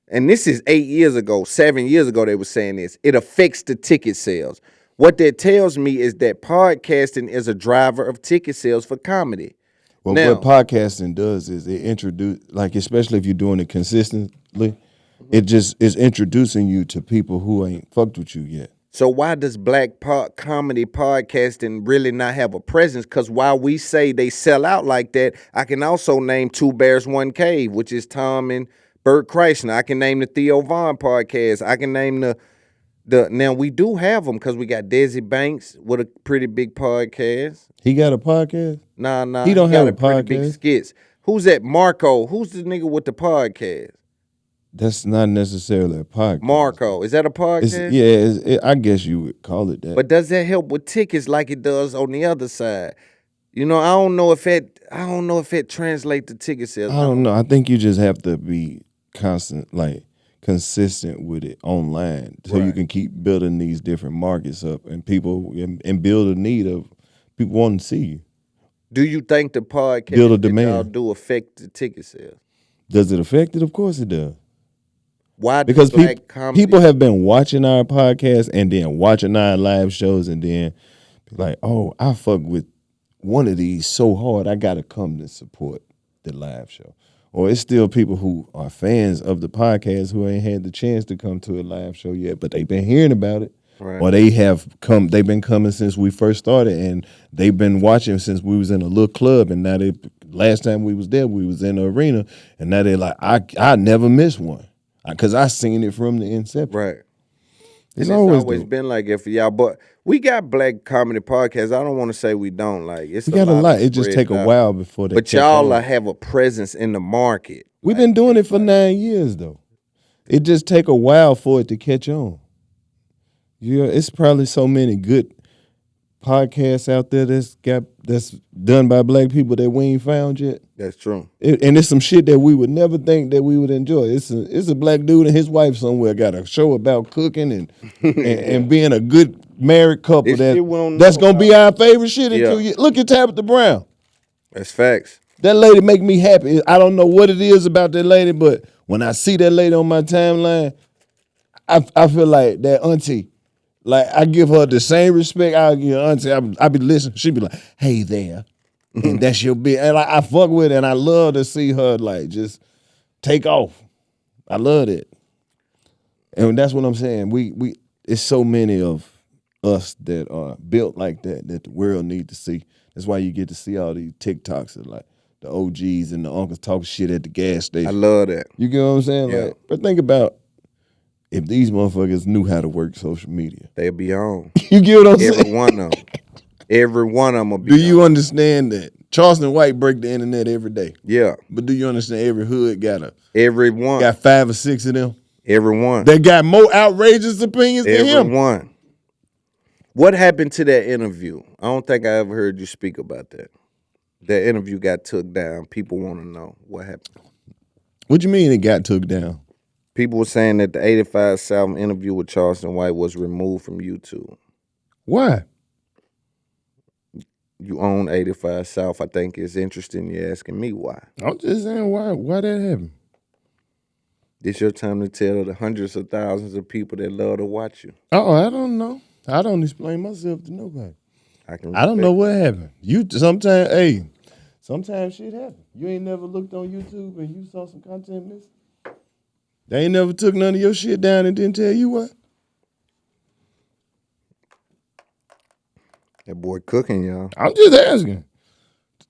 and this is 8 years ago, 7 years ago they were saying this, it affects the ticket sales. What that tells me is that podcasting is a driver of ticket sales for comedy. Well, now, what podcasting does is it introduce, like especially if you're doing it consistently, it just is introducing you to people who ain't fucked with you yet. So why does black comedy podcasting really not have a presence? Because while we say they sell out like that, I can also name Two Bears, One Cave, which is Tom and Bert Kreischer. I can name the Theo Von podcast. I can name the now we do have them because we got Desi Banks with a pretty big podcast. He got a podcast? Nah. He don't have a pretty podcast. Big skits. Who's that? Marco. Who's the nigga with the podcast? That's not necessarily a podcast. Marco. Is that a podcast? I guess you would call it that. But does that help with tickets like it does on the other side? You know, I don't know if it translates to ticket sales. I don't know. I think you just have to be consistent with it online, so you can keep building these different markets up and people and build a need of people wanting to see you. Do you think the podcast build a demand that y'all do affect the ticket sales? Does it affect it? Of course it does. Why? Because people have been watching our podcast and then watching our live shows and then like, oh, I fuck with one of these so hard, I gotta come to support the live show. Or it's still people who are fans of the podcast who ain't had the chance to come to a live show yet, but they've been hearing about it. Right. Or they've been coming since we first started, and they've been watching since we was in a little club, and now last time we was there, we was in the arena, and now they're like, I never miss one. Because I seen it from the inception. Right. It's always been like it for y'all. But we got black comedy podcasts. I don't want to say we don't. Like we got a lot. It just take a while before they. But y'all have a presence in the market. We've been doing it for 9 years though. It just take a while for it to catch on. Yeah, it's probably so many good podcasts out there that's done by black people that we ain't found yet. That's true. And it's some shit that we would never think that we would enjoy. It's a black dude and his wife somewhere got a show about cooking and being a good married couple that's gonna be our favorite shit in 2 years. Look at Tabitha Brown. That's facts. That lady make me happy. I don't know what it is about that lady, but when I see that lady on my timeline, I feel like that auntie. Like, I give her the same respect I give auntie. I be listening. She be like, hey there. And that's your big. And I fuck with it, and I love to see her, like, just take off. I love it. And that's what I'm saying. We it's so many of us that are built like that the world need to see. That's why you get to see all these TikToks of, like, the OGs and the uncles talk shit at the gas station. I love that. You get what I'm saying? Yeah. Like, but think about if these motherfuckers knew how to work social media. They'll be on. You get what I'm saying? Every one of them. Every one of them will be Do you on. understand that Charleston White break the internet every day? Yeah. But do you understand every hood got Every one. 5 or 6 of them? Every one. They got more outrageous opinions than Every him. one. What happened to that interview? I don't think I ever heard you speak about that. That interview got took down. People want to know what happened. What you mean it got took down? People were saying that the 85 South interview with Charleston White was removed from YouTube. Why? You own 85 South. I think it's interesting you're asking me why. I'm just saying why that happened. It's your time to tell the hundreds of thousands of people that love to watch you. Oh, I don't know. I don't explain myself to nobody. I don't know what happened. Sometimes shit happen. You ain't never looked on YouTube and you saw some content missing? They ain't never took none of your shit down and didn't tell you what? That boy cooking, y'all. I'm just asking.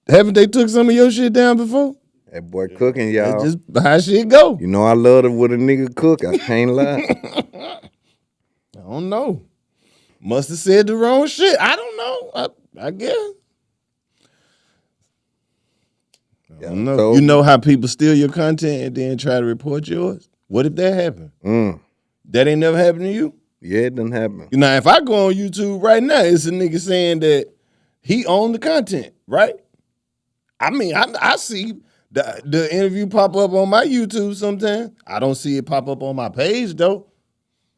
Haven't they took some of your shit down before? That boy cooking, y'all. That's just how shit go. You know I love it when a nigga cook. I can't lie. I don't know. Must have said the wrong shit. I don't know. I guess. I don't know. So, you know how people steal your content and then try to report yours? What if that happened? That ain't never happened to you? Yeah, it done happen. Now, if I go on YouTube right now, it's a nigga saying that he owned the content, right? I mean, I see the interview pop up on my YouTube sometimes. I don't see it pop up on my page, though.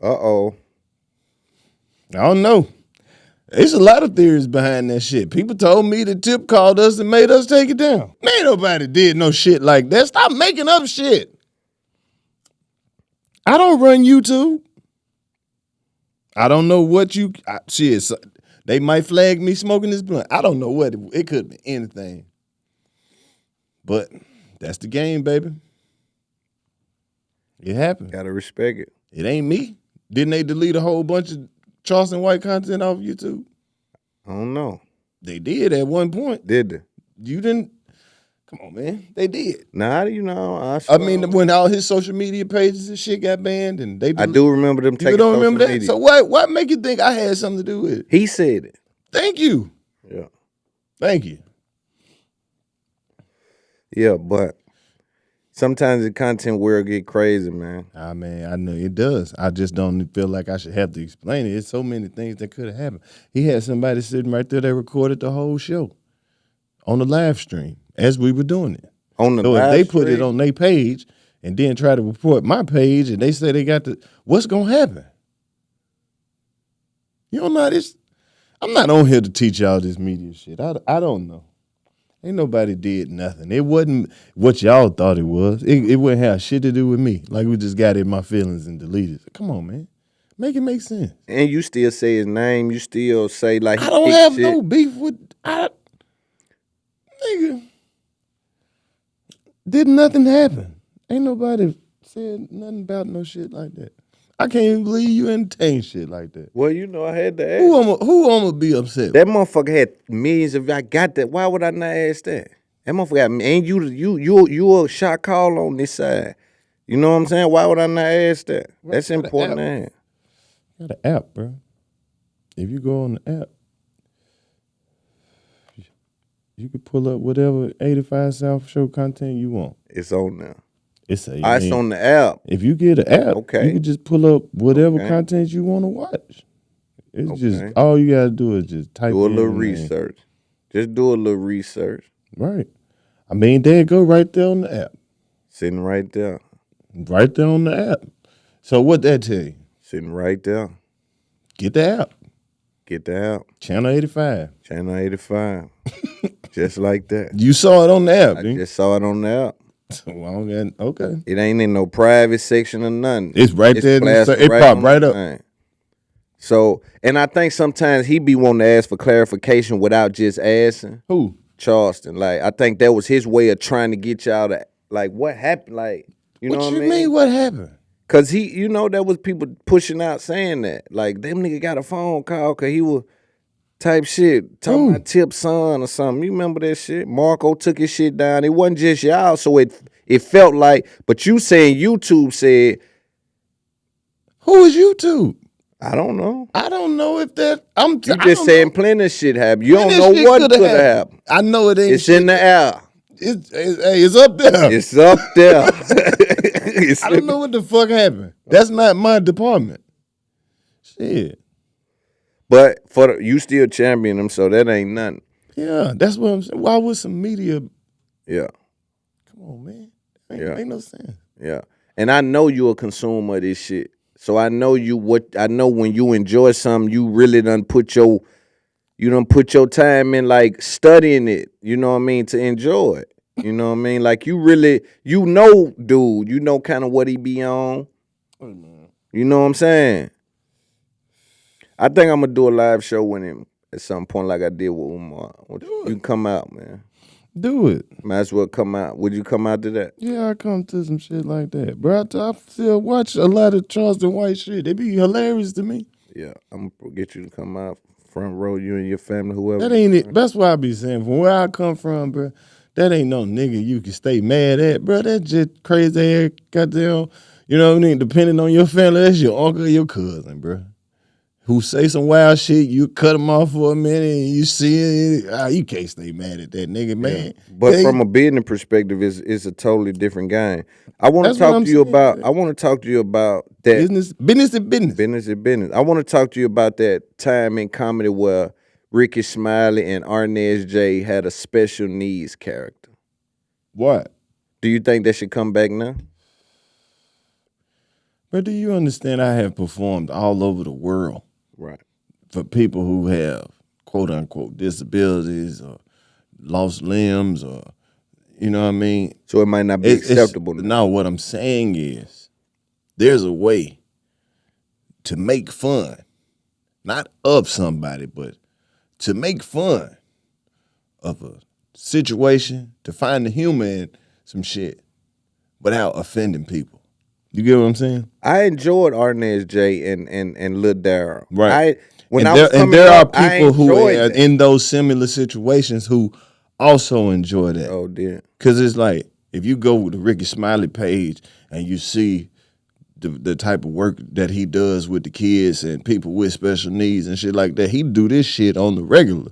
Uh-oh. I don't know. There's a lot of theories behind that shit. People told me the Tip called us and made us take it down. Ain't nobody did no shit like that. Stop making up shit. I don't run YouTube. I don't know what shit. They might flag me smoking this blunt. I don't know what it could be anything. But that's the game, baby. It happened. Gotta respect it. It ain't me. Didn't they delete a whole bunch of Charleston White content off YouTube? I don't know. They did at one point. Did they? You didn't? Come on, man. They did. Now, how do you know? I mean, when all his social media pages and shit got banned, and they I do remember them taking social remember that? media. So what make you think I had something to do with it? He said it. Thank you. Yeah. Thank you. Yeah, but sometimes the content world get crazy, man. I mean, I know it does. I just don't feel like I should have to explain it. It's so many things that could have happened. He had somebody sitting right there that recorded the whole show on the live stream as we were doing it. On the So live if they put stream? it on their page and then try to report my page and they say they got what's gonna happen? You don't know this. I'm not on here to teach y'all this media shit. I don't know. Ain't nobody did nothing. It wasn't what y'all thought it was. It wouldn't have shit to do with me. Like we just got in my feelings and deleted it. Come on, man. Make it make sense. And you still say his name. You still say like I don't have no beef with nigga. Did nothing happen. Ain't nobody said nothing about no shit like that. I can't even believe you entertain shit like that. Well, you know, I had to ask. Who I'ma be upset? That motherfucker had millions of. I got that. Why would I not ask that? That motherfucker got. And you a shot call on this side. You know what I'm saying? Why would I not ask that? That's important. To Got an app, bro. If you go on the app, you can pull up whatever 85 South show content you want. It's on now. It's It's on the app. If you get an app, Okay. you can just pull up whatever Okay. content you want to watch. It's Okay. just all you gotta do is just type Do a in little your name. research. Just do a little research. Right. I mean, there you go right there on the app. Sitting right there. Right there on the app. So what that tell you? Sitting right there. Get the app. Get the app. Channel 85. Channel 85. Just like that. You saw it on the app, I didn't you? just saw it on the app. Well, okay. It ain't in no private section or nothing. It's right there. plastered It popped on right the up. thing. So, and I think sometimes he be wanting to ask for clarification without just asking. Who? Charleston. Like, I think that was his way of trying to get y'all to, like, what happened? Like, you know what I mean? What happened? Because he, you know, there was people pushing out saying that. Like, them nigga got a phone call because he was type shit, talking about Tip's son or something. You remember that shit? Marco took his shit down. It wasn't just y'all, so it felt like, but you saying YouTube said. Who is YouTube? I don't know. I don't know if that. You just saying plenty of shit happened. You don't know shit what coulda could have happened. I know it ain't. It's in the air. It's up there. It's up there. I don't know what the fuck happened. That's not my department. Shit. But you still champion them, so that ain't nothing. Yeah, that's what I'm saying. Why would some media? Yeah. Come on, man. Ain't no sense. Yeah. And I know you a consumer of this shit. So I know I know when you enjoy something, you really done put your time in, like, studying it, you know what I mean, to enjoy it. You know what I mean? Like, you really, dude, you know kind of what he be on. You know what I'm saying? I think I'm gonna do a live show with him at some point, like I did with Umar. You can come out, man. Do it. Might as well come out. Would you come out to that? Yeah, I come to some shit like that. Bro, I still watch a lot of Charleston White shit. They be hilarious to me. Yeah, I'm gonna get you to come out front row, you and your family, whoever. That ain't it. That's why I be saying, from where I come from, bro, that ain't no nigga you can stay mad at, bro. That just crazy ass goddamn, you know what I mean? Depending on your family, that's your uncle or your cousin, bro. Who say some wild shit, you cut them off for a minute and you see it, you can't stay mad at that nigga, man. Yeah. But from a business perspective, it's a totally different game. I want to talk to you about. I want to talk to you about that business and business. Business and business. I want to talk to you about that time in comedy where Ricky Smiley and Arnez J had a special needs character. What? Do you think that should come back now? But do you understand I have performed all over the world? Right. For people who have quote unquote disabilities or lost limbs or, you know what I mean? So it might not be acceptable. No, what I'm saying is there's a way to make fun, not of somebody, but to make fun of a situation, to find the humor in some shit without offending people. You get what I'm saying? I enjoyed Arnez J and Lil Darryl. Right. And there are people who are in those similar situations who also enjoy that. Oh, dear. Because it's like, if you go with the Ricky Smiley page and you see the type of work that he does with the kids and people with special needs and shit like that, he do this shit on the regular.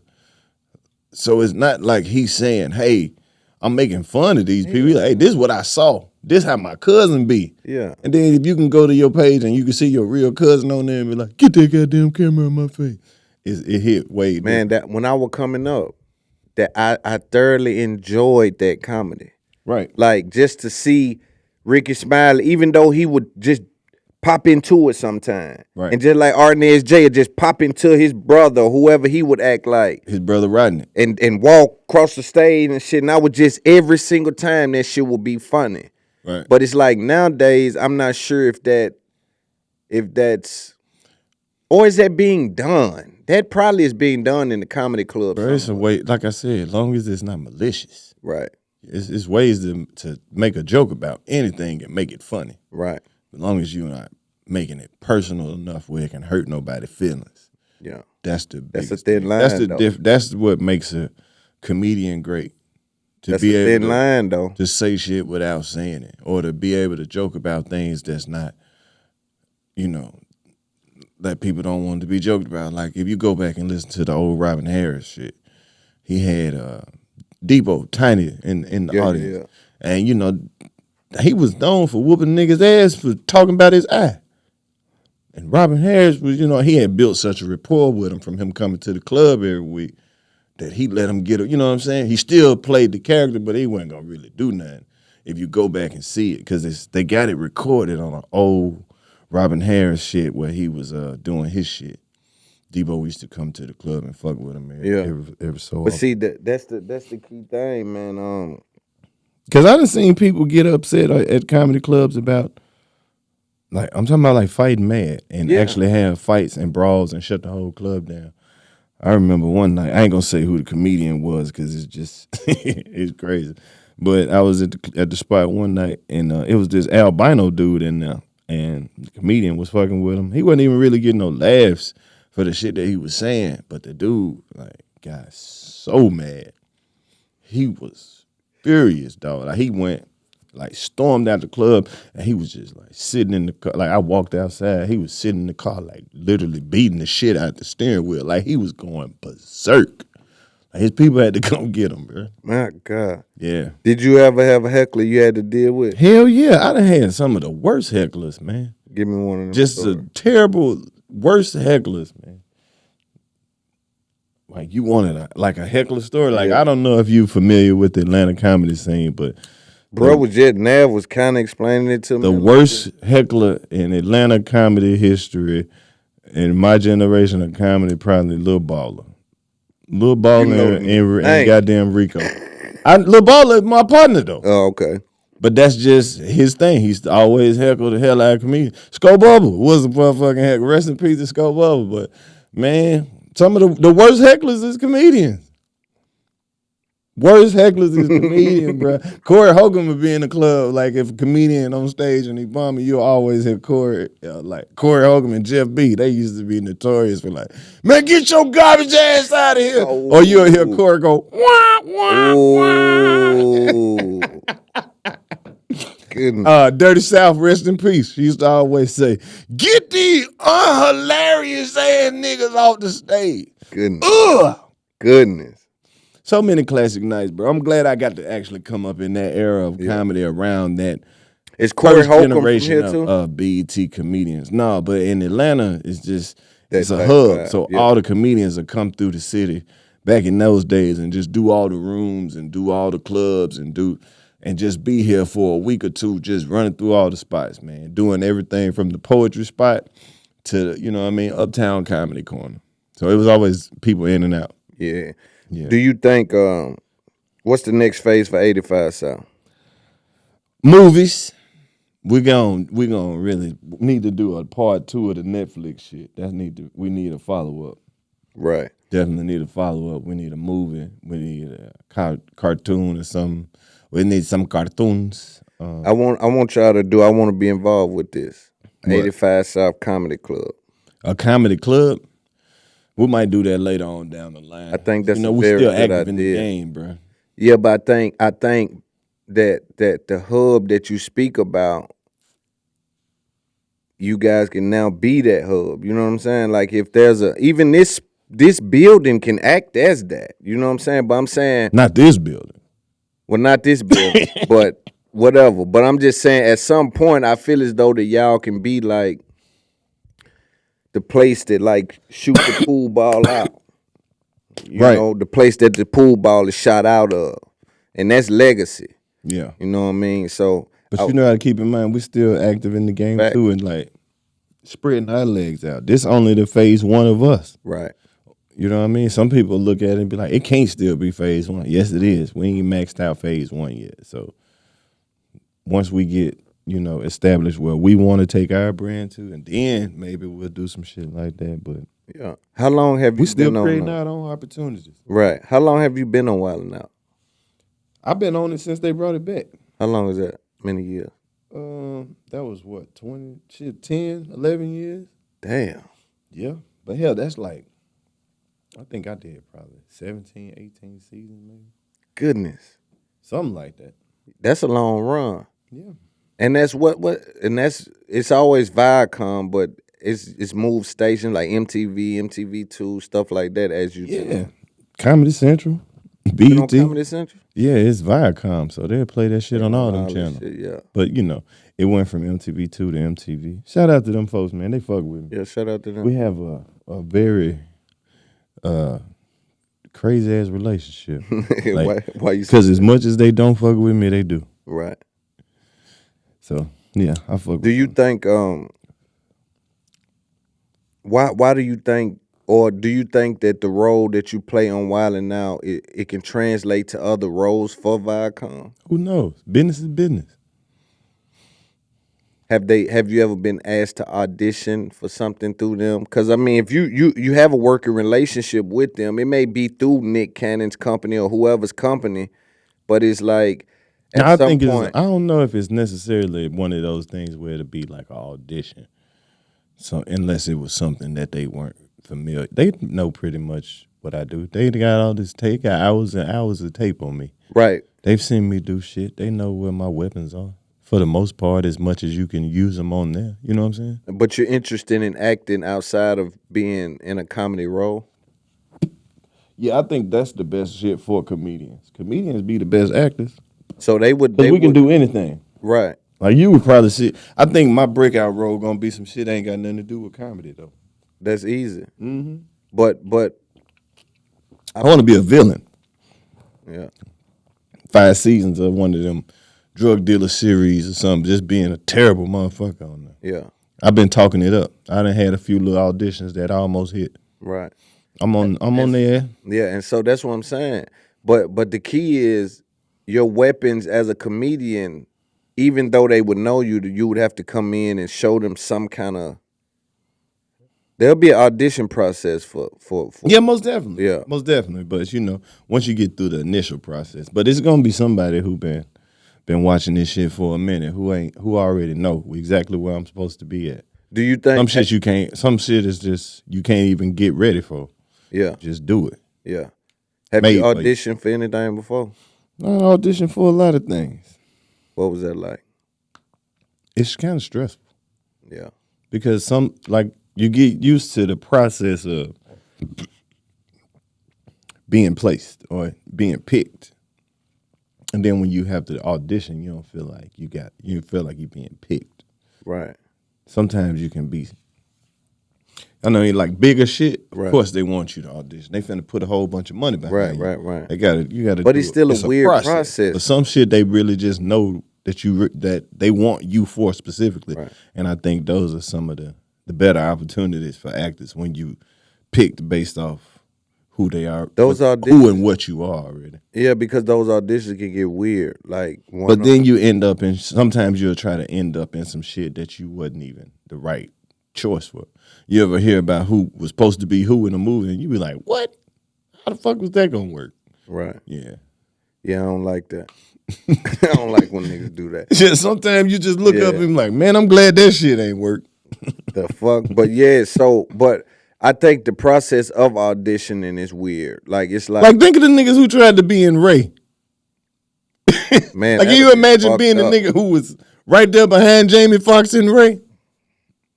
So it's not like he's saying, hey, I'm making fun of these people. He's like, hey, this is what I saw. This how my cousin be. Yeah. And then if you can go to your page and you can see your real cousin on there and be like, get that goddamn camera in my face. It hit way. Man, that when I was coming up, that I thoroughly enjoyed that comedy. Right. Like, just to see Ricky Smiley, even though he would just pop into it sometime. Right. And just like Arnez J would just pop into his brother, whoever he would act like. His brother Rodney. And walk across the stage and shit. And I would just, every single time, that shit would be funny. Right. But it's like nowadays, I'm not sure if that's, or is that being done? That probably is being done in the comedy club. Bro, it's a way, like I said, as long as it's not malicious. Right. It's ways to make a joke about anything and make it funny. Right. As long as you're not making it personal enough where it can hurt nobody's feelings. Yeah. That's a thin line. That's what makes a comedian great. That's a thin line, though. To say shit without saying it, or to be able to joke about things that's not, that people don't want to be joked about. Like, if you go back and listen to the old Robin Harris shit, he had Debo Tiny in the audience. Yeah. And, he was known for whooping niggas' ass for talking about his eye. And Robin Harris was, he had built such a rapport with him from him coming to the club every week that he let him get it. You know what I'm saying? He still played the character, but he wasn't going to really do nothing if you go back and see it, because they got it recorded on an old Robin Harris shit where he was doing his shit. Debo used to come to the club and fuck with him every so often. But see, that's the key thing, man. Because I done seen people get upset at comedy clubs about, like, I'm talking about like fighting mad and actually have fights and brawls and shut the whole club down. I remember one night, I ain't gonna say who the comedian was because it's just, it's crazy. But I was at the spot one night and it was this albino dude in there, and the comedian was fucking with him. He wasn't even really getting no laughs for the shit that he was saying, but the dude, like, got so mad. He was furious, dog. Like, he went, like, stormed out the club, and he was just, like, sitting in the car. Like, I walked outside. He was sitting in the car, like, literally beating the shit out the steering wheel. Like, he was going berserk. Like, his people had to come get him, bro. My God. Yeah. Did you ever have a heckler you had to deal with? Hell yeah. I done had some of the worst hecklers, man. Give me one of them. Just a terrible, worst hecklers, man. Like, you wanted a heckler story? Like, I don't know if you familiar with the Atlanta comedy scene, but Nav was kind of explaining it to me. The worst heckler in Atlanta comedy history, in my generation of comedy, probably Lil Baller. Lil Baller and goddamn Rico. Lil Baller is my partner, though. Oh, okay. But that's just his thing. He's always heckled the hell out of comedians. Sco Bubble was a motherfucking heckler. Rest in peace to Sco Bubble. But, man, some of the worst hecklers is comedians. Worst hecklers is comedians, bro. Corey Holcomb would be in the club. Like, if a comedian on stage and he bombing, you'll always hear Corey. Like, Corey Holcomb and Jeff B, they used to be notorious for, like, man, get your garbage ass out of here. Oh. Or you'll hear Corey go, wah, wah, wah. Dirty South, rest in peace. She used to always say, get these unhilarious ass niggas off the stage. Goodness. Ugh. Goodness. So many classic nights, bro. I'm glad I got to actually come up in that era of comedy around that. Is Corey Holcomb generation from here too? Of BET comedians. No, but in Atlanta, it's a hub. So all the comedians will come through the city back in those days and just do all the rooms and do all the clubs and just be here for a week or two, just running through all the spots, man. Doing everything from the poetry spot to, Uptown Comedy Corner. So it was always people in and out. Yeah. Yeah. Do you think what's the next phase for 85 South? Movies. We gonna really need to do a part 2 of the Netflix shit. We need a follow up. Right. Definitely need a follow up. We need a movie. We need a cartoon or something. We need some cartoons. I want y'all to do. I want to be involved with this. What? 85 South Comedy Club. A comedy club. We might do that later on down the line. I think that's we're still active in the game, bro. Yeah, but I think that the hub that you speak about, you guys can now be that hub. You know what I'm saying? Like, if there's even this building can act as that. You know what I'm saying? But I'm saying not this building. Well, not this building, but whatever. But I'm just saying, at some point, I feel as though that y'all can be like the place that, like, shoot the pool ball out. You know, the place that the pool ball is shot out of. And that's legacy. Yeah. You know what I mean? So, but you know how to keep in mind, we're still active in the game too, and like spreading our legs out. This only the phase 1 of us. Right. You know what I mean? Some people look at it and be like, it can't still be phase 1. Yes, it is. We ain't maxed out phase 1 yet. So once we get, established where we want to take our brand to, and then maybe we'll do some shit like that. But yeah. How long have you been on? We still creating our own opportunities. Right. How long have you been on Wild 'N Out? I've been on it since they brought it back. How long is that? Many years? That was what, 10, 11 years? Damn. Yeah. But hell, that's like, I think I did probably 17, 18 seasons maybe. Goodness. Something like that. That's a long run. Yeah. And that's it's always Viacom, but it's moved stations like MTV, MTV2, stuff like that as you do. Comedy Central, BET. Comedy Central? Yeah, it's Viacom, so they'll play that shit on all them channels. Shit, yeah. But, It went from MTV2 to MTV. Shout out to them folks, man. They fuck with me. Yeah, shout out to them. We have a very crazy ass relationship. Why you? Because as much as they don't fuck with me, they do. Right. So yeah, I fuck. Do you think why do you think, or do you think that the role that you play on Wild 'N Out it can translate to other roles for Viacom? Who knows? Business is business. Have you ever been asked to audition for something through them? Because I mean, if you have a working relationship with them, it may be through Nick Cannon's company or whoever's company, but it's like at some point. I don't know if it's necessarily one of those things where it'll be like an audition. So unless it was something that they weren't familiar, they know pretty much what I do. They got all this tape, got hours and hours of tape on me. Right. They've seen me do shit. They know where my weapons are. For the most part, as much as you can use them on there. You know what I'm saying? But you're interested in acting outside of being in a comedy role? Yeah, I think that's the best shit for comedians. Comedians be the best actors. So they would. Because we can do anything. Right. Like you would probably see. I think my breakout role gonna be some shit that ain't got nothing to do with comedy though. That's easy. Mm-hmm. But I want to be a villain. Yeah. 5 seasons of one of them drug dealer series or something, just being a terrible motherfucker on there. Yeah. I've been talking it up. I done had a few little auditions that I almost hit. Right. I'm on there. Yeah, and so that's what I'm saying. But the key is your weapons as a comedian, even though they would know you would have to come in and show them some kind of. There'll be an audition process for Yeah, most definitely. Yeah. Most definitely. But once you get through the initial process, but it's gonna be somebody who been watching this shit for a minute, who already know exactly where I'm supposed to be at. Do you think some shit is just you can't even get ready for. Yeah. Just do it. Yeah. Have you auditioned for anything before? I auditioned for a lot of things. What was that like? It's kind of stressful. Yeah. Because you get used to the process of being placed or being picked. And then when you have to audition, you don't feel like you feel like you're being picked. Right. Sometimes you can be, I know, like bigger shit. Right. Of course, they want you to audition. They finna put a whole bunch of money behind you. Right. You gotta. But it's still a weird process. But some shit they really just know that they want you for specifically. Right. And I think those are some of the better opportunities for actors when you picked based off who they are, who and what you are already. Yeah, because those auditions can get weird. But then you end up in, sometimes you'll try to end up in some shit that you wasn't even the right choice for. You ever hear about who was supposed to be who in a movie and you be like, what? How the fuck was that gonna work? Right. Yeah. Yeah, I don't like that. I don't like when niggas do that. Yeah, sometimes you just look up and be like, man, I'm glad that shit ain't work. The fuck? But yeah, but I think the process of auditioning is weird. It's like think of the niggas who tried to be in Ray. Man, can you imagine being the nigga who was right there behind Jamie Foxx in Ray?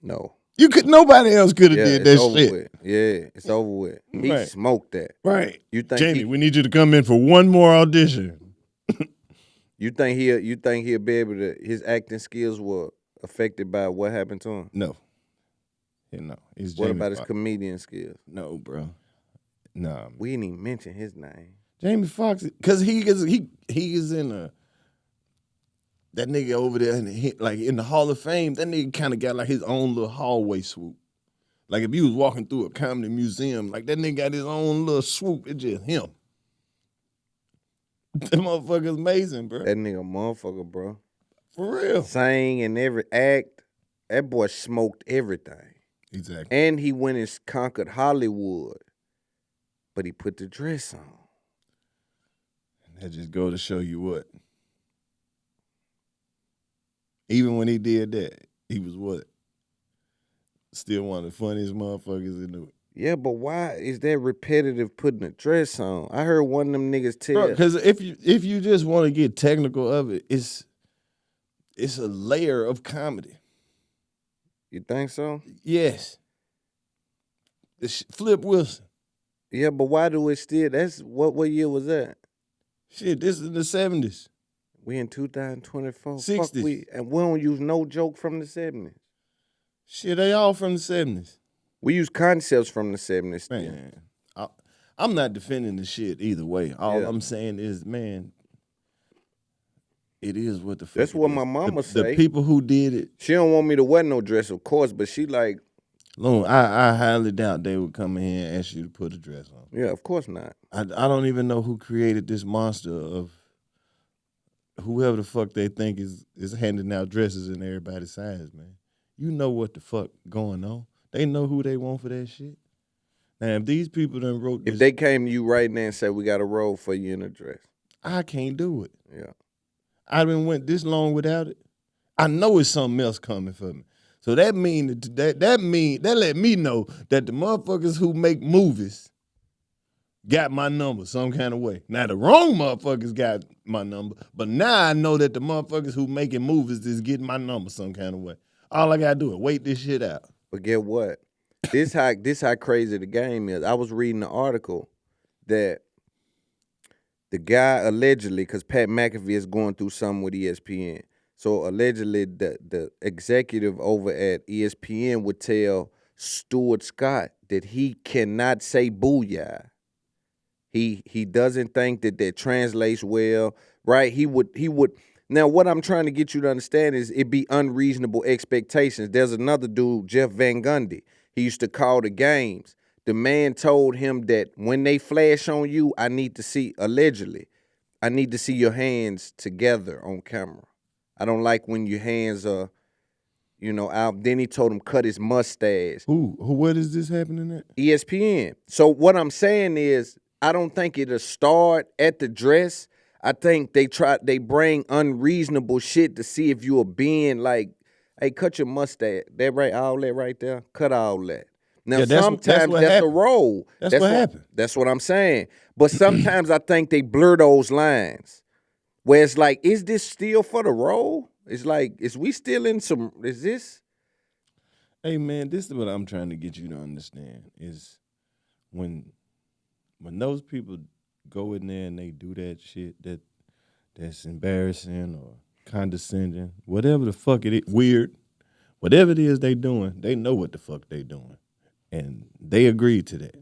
No. Nobody else could have did that shit. With. Yeah, it's over with. He smoked that. Right. You think Jamie, we need you to come in for one more audition. You think he'll be able to, his acting skills were affected by what happened to him? No. Yeah, no. What about his comedian skills? No, bro. Nah. We didn't even mention his name. Jamie Foxx, because he is in that nigga over there in the Hall of Fame. That nigga kind of got like his own little hallway swoop. Like if you was walking through a comedy museum, like that nigga got his own little swoop. It's just him. That motherfucker's amazing, bro. That nigga motherfucker, bro. For real. Sang in every act. That boy smoked everything. Exactly. And he went and conquered Hollywood. But he put the dress on. That just go to show you what. Even when he did that, he was what? Still one of the funniest motherfuckers in the. Yeah, but why is that repetitive putting a dress on? I heard one of them niggas tell. Because if you just want to get technical of it, it's a layer of comedy. You think so? Yes. It's Flip Wilson. Yeah, but why do it still? That's what year was that? Shit, this is in the 70s. We in 2024. 60s. Fuck and we don't use no joke from the 70s. Shit, they all from the 70s. We use concepts from the 70s. Man, I'm not defending the shit either way. All Yeah. I'm saying is, man, it is what the fuck. That's it what is. my mama The say. people who did it. She don't want me to wear no dress, of course, but she like, I highly doubt they would come in here and ask you to put a dress on. yeah, of course not. I don't even know who created this monster of whoever the fuck they think is handing out dresses in everybody's size, man. You know what the fuck going on. They know who they want for that shit. Now, if these people done wrote this, If they came to you right now and said, we got a role for you in a dress. I can't do it. Yeah. I been went this long without it. I know it's something else coming for me. So that let me know that the motherfuckers who make movies got my number some kind of way. Now the wrong motherfuckers got my number, but now I know that the motherfuckers who making movies is getting my number some kind of way. All I gotta do is wait this shit out. But get what? This how crazy the game is. I was reading an article that the guy allegedly, because Pat McAfee is going through something with ESPN. So allegedly the executive over at ESPN would tell Stuart Scott that he cannot say booyah. He doesn't think that translates well, right? He would. Now, what I'm trying to get you to understand is it be unreasonable expectations. There's another dude, Jeff Van Gundy. He used to call the games. The man told him that when they flash on you, I need to see your hands together on camera. I don't like when your hands are, out. Then he told him cut his mustache. What is this happening at? ESPN. So what I'm saying is, I don't think it'll start at the dress. I think they bring unreasonable shit to see if you are being like, hey, cut your mustache. All that right there. Cut all that. Now, sometimes that's a role. That's what happened. That's what I'm saying. But sometimes I think they blur those lines. Where it's like, is this still for the role? It's like, is this? Hey, man, this is what I'm trying to get you to understand is when those people go in there and they do that shit that's embarrassing or condescending, whatever the fuck it is, weird, whatever it is they doing, they know what the fuck they doing. And they agree to that.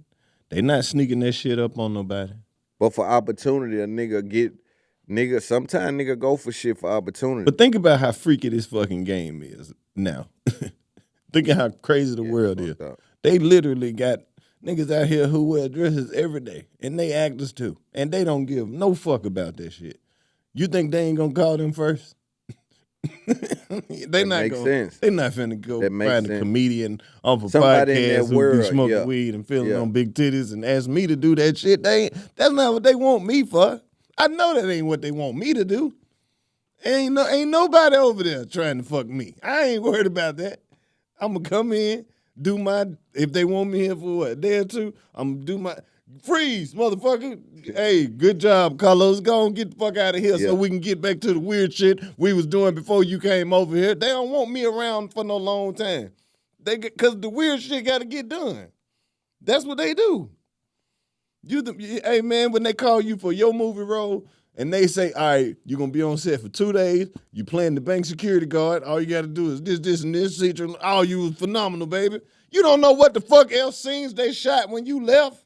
They not sneaking that shit up on nobody. But for opportunity, sometimes nigga go for shit for opportunity. But think about how freaky this fucking game is now. Think of how crazy the world is. Up. They literally got niggas out here who wear dresses every day, and they actors too, and they don't give no fuck about that shit. You think they ain't gonna call them first? They not gonna. Sense. They not finna go find a comedian off a podcast who be smoking weed and feeling on big titties and ask me to do that shit. That's not what they want me for. I know that ain't what they want me to do. Ain't nobody over there trying to fuck me. I ain't worried about that. I'm gonna come in, do my, if they want me here for what, a day or two, I'm gonna do my, freeze, motherfucker. Hey, good job, Karlous. Go on, get the fuck out of here so we can get back to the weird shit we was doing before you came over here. They don't want me around for no long time. Because the weird shit got to get done. That's what they do. Hey, man, when they call you for your movie role, and they say, all right, you're going to be on set for 2 days. You playing the bank security guard. All you got to do is this, and this. Oh, you was phenomenal, baby. You don't know what the fuck else scenes they shot when you left.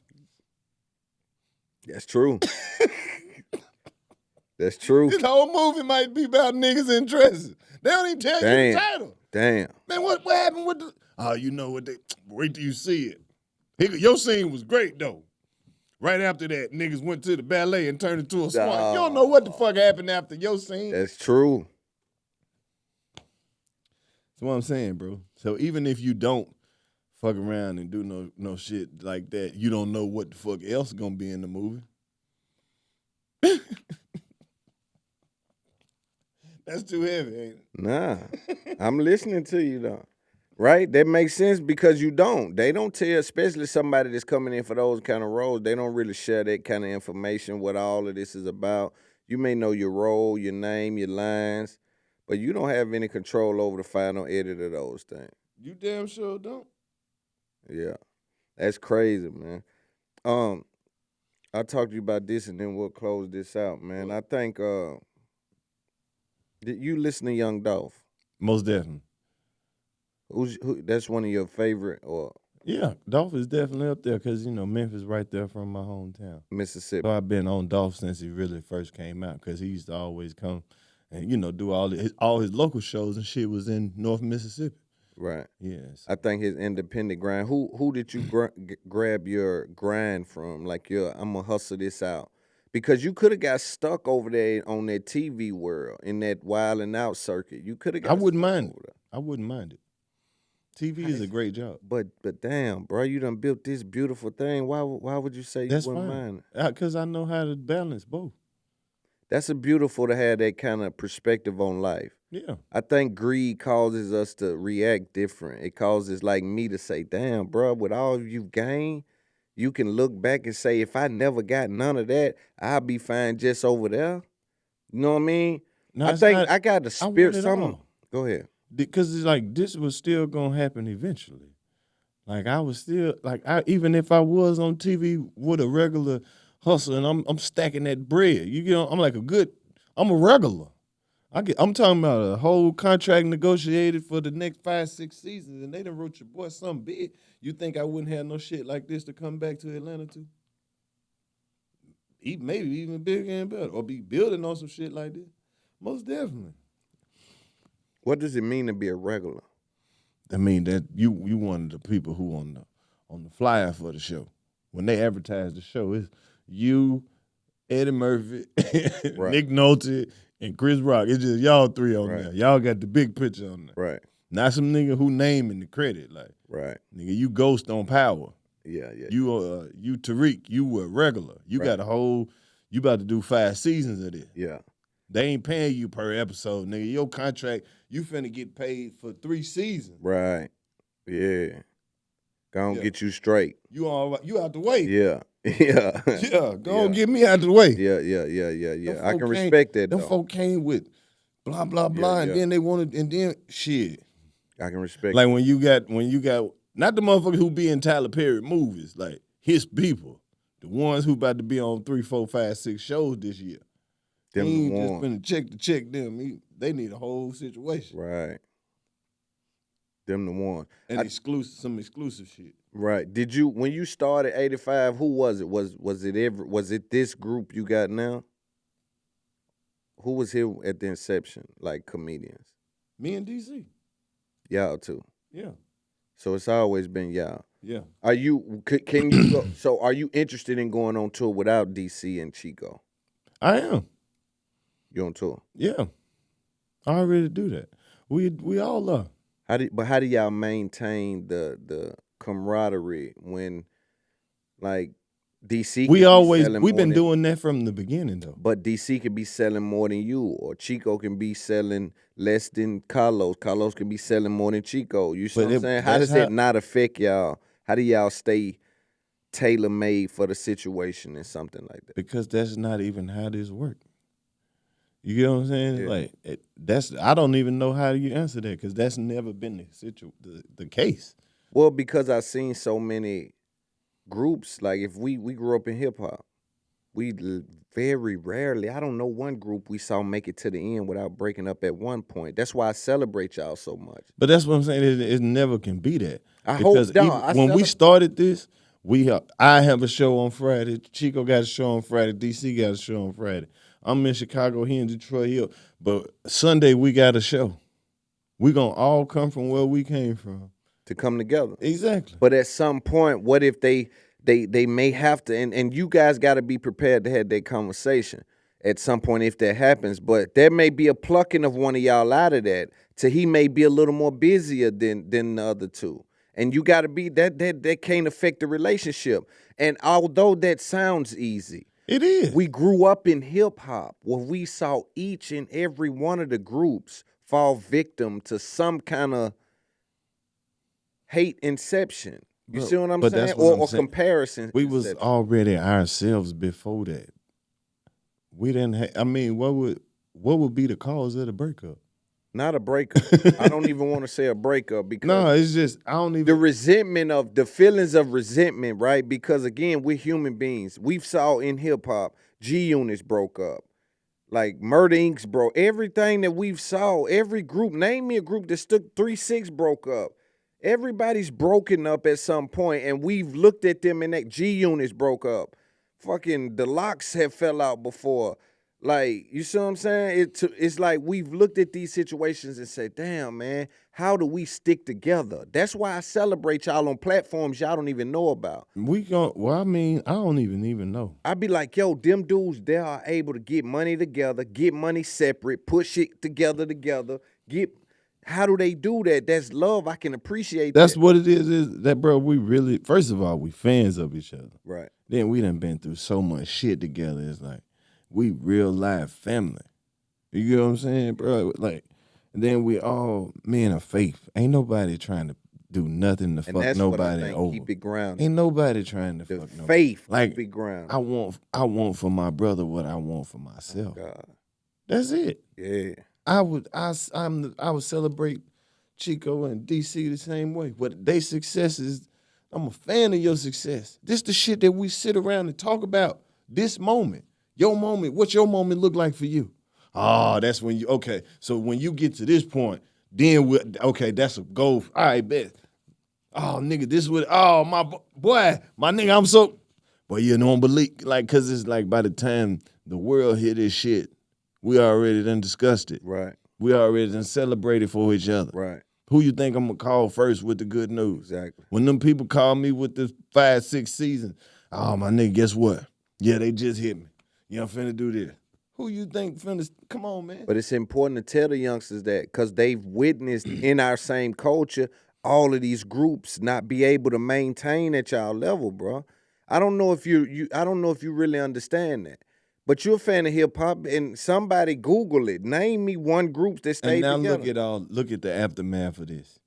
That's true. That's true. This whole movie might be about niggas in dresses. They don't even tell you the title. Damn. Man, what happened with the... Oh, you know what they... Wait till you see it. Your scene was great, though. Right after that, niggas went to the ballet and turned into a swan. You don't know what the fuck happened after your scene. That's true. That's what I'm saying, bro. So even if you don't fuck around and do no shit like that, you don't know what the fuck else is gonna be in the movie. That's too heavy, ain't it? Nah. I'm listening to you, though. Right? That makes sense because you don't. They don't tell, especially somebody that's coming in for those kind of roles, they don't really share that kind of information, what all of this is about. You may know your role, your name, your lines, but you don't have any control over the final edit of those things. You damn sure don't. Yeah. That's crazy, man. I'll talk to you about this and then we'll close this out, man. I think Did you listen to Young Dolph? Most definitely. That's one of your favorite or Yeah, Dolph is definitely up there because, Memphis right there from my hometown. Mississippi? So I've been on Dolph since he really first came out because he used to always come and, do all his local shows and shit was in North Mississippi. Right. Yes. I think his independent grind. Who did you grab your grind from? Like I'm gonna hustle this out, because you could have got stuck over there on that TV world in that wild and out circuit. You could have. I wouldn't mind it. I wouldn't mind it. TV is a great job. But damn, bro, you done built this beautiful thing. Why would you say you That's wouldn't fine. mind? Because I know how to balance both. That's a beautiful to have that kind of perspective on life. Yeah. I think greed causes us to react different. It causes like me to say, damn, bro, with all you've gained, you can look back and say, if I never got none of that, I'll be fine just over there. You know what I mean? No, I think I got the spirit. Go ahead. Because it's like this was still gonna happen eventually. Like I was still even if I was on TV with a regular hustle and I'm stacking that bread, I'm I'm a regular. I'm talking about a whole contract negotiated for the next 5-6 seasons, and they done wrote your boy something big. You think I wouldn't have no shit like this to come back to Atlanta to? Maybe even bigger and better, or be building on some shit like this. Most definitely. What does it mean to be a regular? I mean that you one of the people who on the flyer for the show. When they advertise the show, it's you, Eddie Murphy, Right. Nick Nolte, and Chris Rock. It's just y'all three on Right. there. Y'all got the big picture on there. Right. Not some nigga who naming the credit. Like, Right. nigga, you Ghost on Power. Yeah. You Tariq, you were regular. You Right. got you about to do 5 seasons of this. Yeah. They ain't paying you per episode, nigga. Your contract, you finna get paid for 3 seasons. Right. Yeah. Gonna Yeah. get you straight. You out the way. Yeah. Yeah. Yeah, go Yeah. on, get me out the way. Yeah. Them I folk can respect that Them though. folk came with blah, blah, blah, and yeah. then they wanted, and then shit. I can respect Like when you got, not the motherfuckers who be in Tyler Perry movies, like his people, the ones who about to be on 3, 4, 5, 6 shows this year. them He ain't the just ones. finna check them. They need a whole situation. Right. Them the one. And some exclusive shit. Right. Did you, when you started 85, who was it? Was it this group you got now? Who was here at the inception, like comedians? Me and DC. Y'all too. Yeah. So it's always been y'all. Yeah. Can you go, so are you interested in going on tour without DC and Chico? I am. You on tour? Yeah. I already do that. We all are. How do y'all maintain the camaraderie when, like, DC? We've been doing that from the beginning though. But DC could be selling more than you, or Chico can be selling less than Karlous. Karlous can be selling more than Chico. You see what I'm saying? How does that not affect y'all? How do y'all stay tailor-made for the situation and something like that? Because that's not even how this works. You get what I'm saying? Yeah. Like I don't even know how you answer that because that's never been the case. Well, because I've seen so many groups. Like if we grew up in hip hop, we very rarely. I don't know one group we saw make it to the end without breaking up at one point. That's why I celebrate y'all so much. But that's what I'm saying. It never can be that. I hope not. When we started this, I have a show on Friday. Chico got a show on Friday. DC got a show on Friday. I'm in Chicago, he in Detroit. But Sunday we got a show. We gonna all come from where we came from To come together. Exactly. But at some point, what if they may have to, and you guys got to be prepared to have that conversation at some point if that happens. But there may be a plucking of one of y'all out of that to he may be a little more busier than the other two. And you got to be, that can't affect the relationship. And although that sounds easy, it is. We grew up in hip hop where we saw each and every one of the groups fall victim to some kind of hate inception. You see what I'm saying? Or comparison. We was already ourselves before that. We didn't have, I mean, what would be the cause of the breakup? Not a breakup. I don't even want to say a breakup because no, it's just I don't even the resentment of the feelings of resentment, right? Because again, we're human beings. We've saw in hip hop, G units broke up. Like Murder Inc. broke. Everything that we've saw, every group, name me a group that stood 3-6 broke up. Everybody's broken up at some point, and we've looked at them and that G Units broke up. Fucking the Locks have fell out before. Like, you see what I'm saying? It's like we've looked at these situations and said, damn, man, how do we stick together? That's why I celebrate y'all on platforms y'all don't even know about. I don't even know. I be like, yo, them dudes, they are able to get money together, get money separate, push it together, how do they do that? That's love. I can appreciate that. That's what it is that, bro, we really, first of all, we fans of each other. Right. Then we done been through so much shit together. It's like, we real life family. You know what I'm saying, bro? Like, and then we all men of faith. Ain't nobody trying to do nothing to fuck nobody over. Keep it grounded. Ain't nobody trying to fuck nobody. Faith, like, keep it grounded. I want for my brother what I want for myself. Oh, God. That's it. Yeah. I would celebrate Chico and DC the same way. But their success is, I'm a fan of your success. This the shit that we sit around and talk about. This moment. Your moment, what's your moment look like for you? Oh, that's when you, okay. So when you get to this point, then okay, that's a goal. All right, bet. Oh, nigga, this would, oh, my boy, my nigga, I'm so, boy, you don't believe, like, because it's like by the time the world hear this shit, we already done discussed it. Right. We already done celebrated for each other. Right. Who you think I'm going to call first with the good news? Exactly. When them people call me with the 5-6 season, oh, my nigga, guess what? Yeah, they just hit me. Yeah, I'm finna do this. Who you think finna, come on, man. But it's important to tell the youngsters that because they've witnessed in our same culture all of these groups not be able to maintain at y'all level, bro. I don't know if you really understand that. But you're a fan of hip hop, and somebody Google it. Name me one group that stayed together. And now look at the aftermath of this.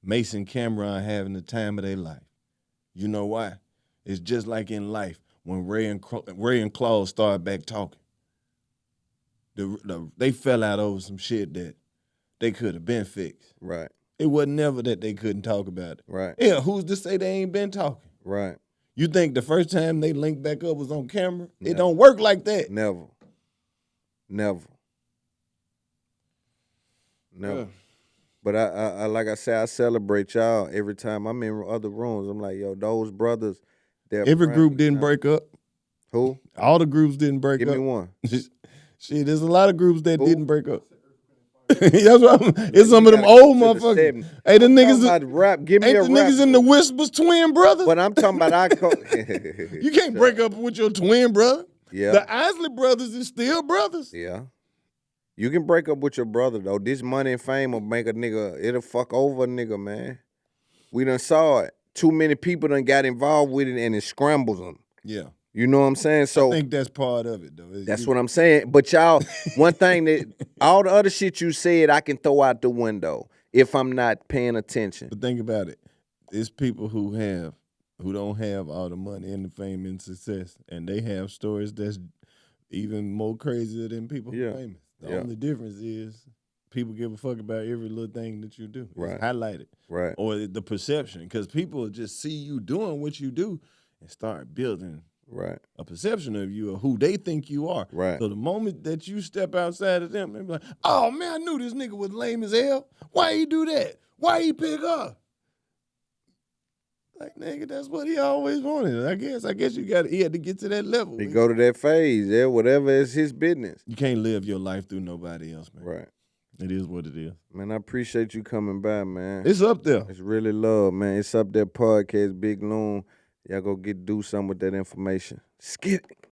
Mason Cameron having the time of their life. You know why? It's just like in life when Ray and Claude started back talking. They fell out over some shit that they could have been fixed. Right. It wasn't never that they couldn't talk about it. Right. Yeah, who's to say they ain't been talking? Right. You think the first time they linked back up was on camera? It don't work like that. Never. Yeah. But I like I said, I celebrate y'all every time I'm in other rooms. I'm like, yo, those brothers. Every group didn't break up. Who? All the groups didn't break up. Give me one. Shit, there's a lot of groups that didn't break up. It's some of them old motherfuckers. Hey, the niggas, rap. Give me ain't a the rap. niggas in the Whispers twin brothers? But I'm talking about You can't break up with your twin brother. Yeah. The Isley brothers is still brothers. Yeah. You can break up with your brother, though. This money and fame will make a nigga, it'll fuck over a nigga, man. We done saw it. Too many people done got involved with it and it scrambles them. Yeah. You know what I'm saying? So I think that's part of it, though. That's what I'm saying. But y'all, one thing that all the other shit you said, I can throw out the window if I'm not paying attention. But think about it. It's people who don't have all the money and the fame and success, and they have stories that's even more crazier than people who are famous. The only difference is people give a fuck about every little thing that you do. Right. It's highlighted. Right. Or the perception, because people just see you doing what you do and start building a perception of you or who they think you are. Right. So the moment that you step outside of them, they be like, oh, man, I knew this nigga was lame as hell. Why he do that? Why he pick up? Like, nigga, that's what he always wanted. I guess he had to get to that level. He go to that phase, whatever is his business. You can't live your life through nobody else, man. Right. It is what it is. Man, I appreciate you coming by, man. It's up there. It's really love, man. It's up there, podcast, Big Loon. Y'all go do something with that information. Skip it.